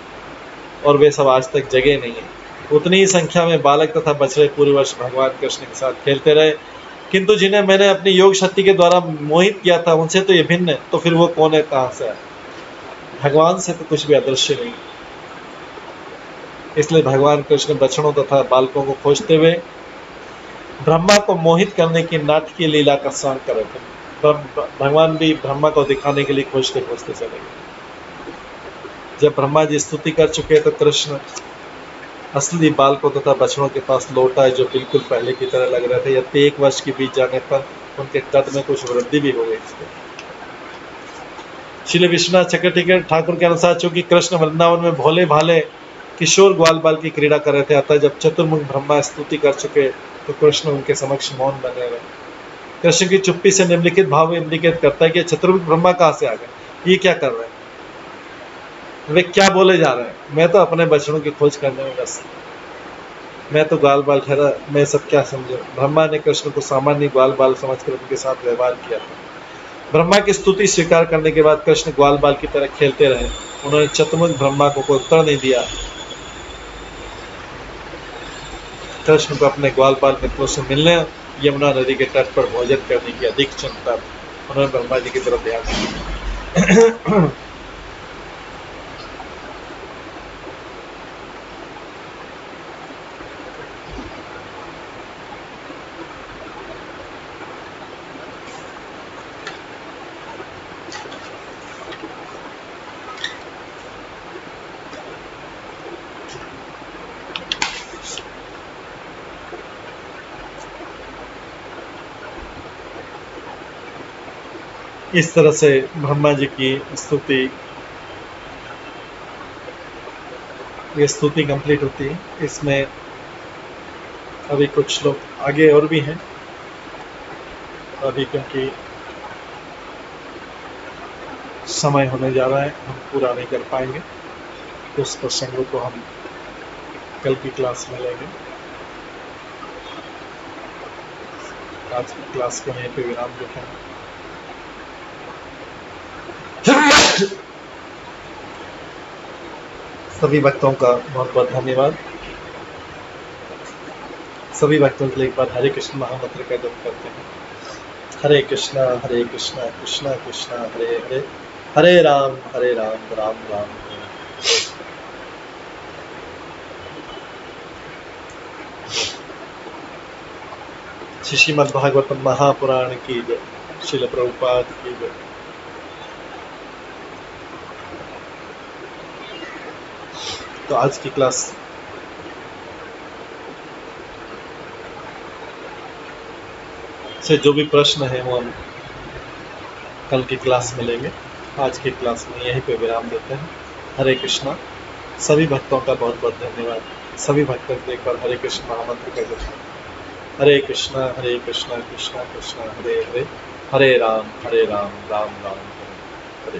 और वे सब आज तक जगे नहीं है। उतनी ही संख्या में बालक तथा बछड़े पूरे वर्ष भगवान कृष्ण के साथ खेलते रहे, किंतु जिन्हें मैंने अपनी योग शक्ति के द्वारा मोहित किया था उनसे तो ये भिन्न है। तो फिर वो कौन है, कहां से आए? भगवान से तो कुछ भी अदृश्य नहीं। इसलिए भगवान कृष्ण बछड़ों तथा बालकों को खोजते हुए ब्रह्मा को मोहित करने की नाटकीय लीला का स्वांग कर रहे थे। भगवान भी ब्रह्मा को दिखाने के लिए खोजते खोजते चले गए। जब ब्रह्मा जी स्तुति कर चुके तो कृष्ण असली बालकों तथा बछड़ों के पास लौट आए, जो बिल्कुल पहले की तरह लग रहे थे। यद्यपि 1 वर्ष के बीत जाने पर उनके कद में कुछ वृद्धि भी हो गई थी। श्री विश्वनाथ चक्रवर्ती ठाकुर के अनुसार चूंकि कृष्ण वृंदावन में भोले भाले किशोर ग्वाल बाल की क्रीड़ा कर रहे थे, अतः जब चतुर्मुख ब्रह्मा स्तुति कर चुके तो कृष्ण उनके समक्ष मौन बने रहे। कृष्ण की चुप्पी से निम्नलिखित भाव इंडिकेट करता है कि चतुर्मुख ब्रह्मा कहां से आ गए, ये क्या कर रहे हैं, वे क्या बोले जा रहे हैं। मैं तो अपने बच्चों की खोज करने में व्यस्त, मैं तो ग्वाल बाल ठहरा, मैं सब क्या समझू। ब्रह्मा ने कृष्ण को सामान्य ग्वाल बाल समझकर उनके साथ व्यवहार किया था। ब्रह्मा की स्तुति स्वीकार करने के बाद कृष्ण ग्वाल बाल की तरह खेलते रहे। उन्होंने चतुर्मुख ब्रह्मा को कोई उत्तर नहीं दिया। कृष्ण को अपने ग्वाल बाल मित्रों से मिलने यमुना नदी के तट पर भोजन करने की अधिक चिंता। उन्होंने ब्रह्मा जी की तरफ ध्यान दिया। इस तरह से ब्रह्मा जी की ये स्तुति कंप्लीट होती है। इसमें अभी कुछ लोग आगे और भी हैं, अभी क्योंकि समय होने जा रहा है हम पूरा नहीं कर पाएंगे, तो उस प्रसंगों को हम कल की क्लास में लेंगे। आज की क्लास को यहीं पे विराम देते हैं। सभी भक्तों का बहुत बहुत धन्यवाद। सभी भक्तों के लिए एक बार हरे कृष्ण महामंत्र का जप करते हैं। हरे कृष्णा कृष्णा कृष्णा हरे हरे, हरे राम राम राम हरे। श्रीमद् भागवतम महापुराण की जय, श्रील प्रभुपाद की जय। तो आज की क्लास से जो भी प्रश्न है वो हम कल की क्लास में लेंगे। आज की क्लास में यहीं पे विराम देते हैं। हरे कृष्णा। सभी भक्तों का बहुत बहुत धन्यवाद। सभी भक्तों को एक बार हरे कृष्ण महामंत्र का जप। हरे कृष्णा कृष्णा कृष्णा हरे हरे, हरे राम राम राम हरे हरे।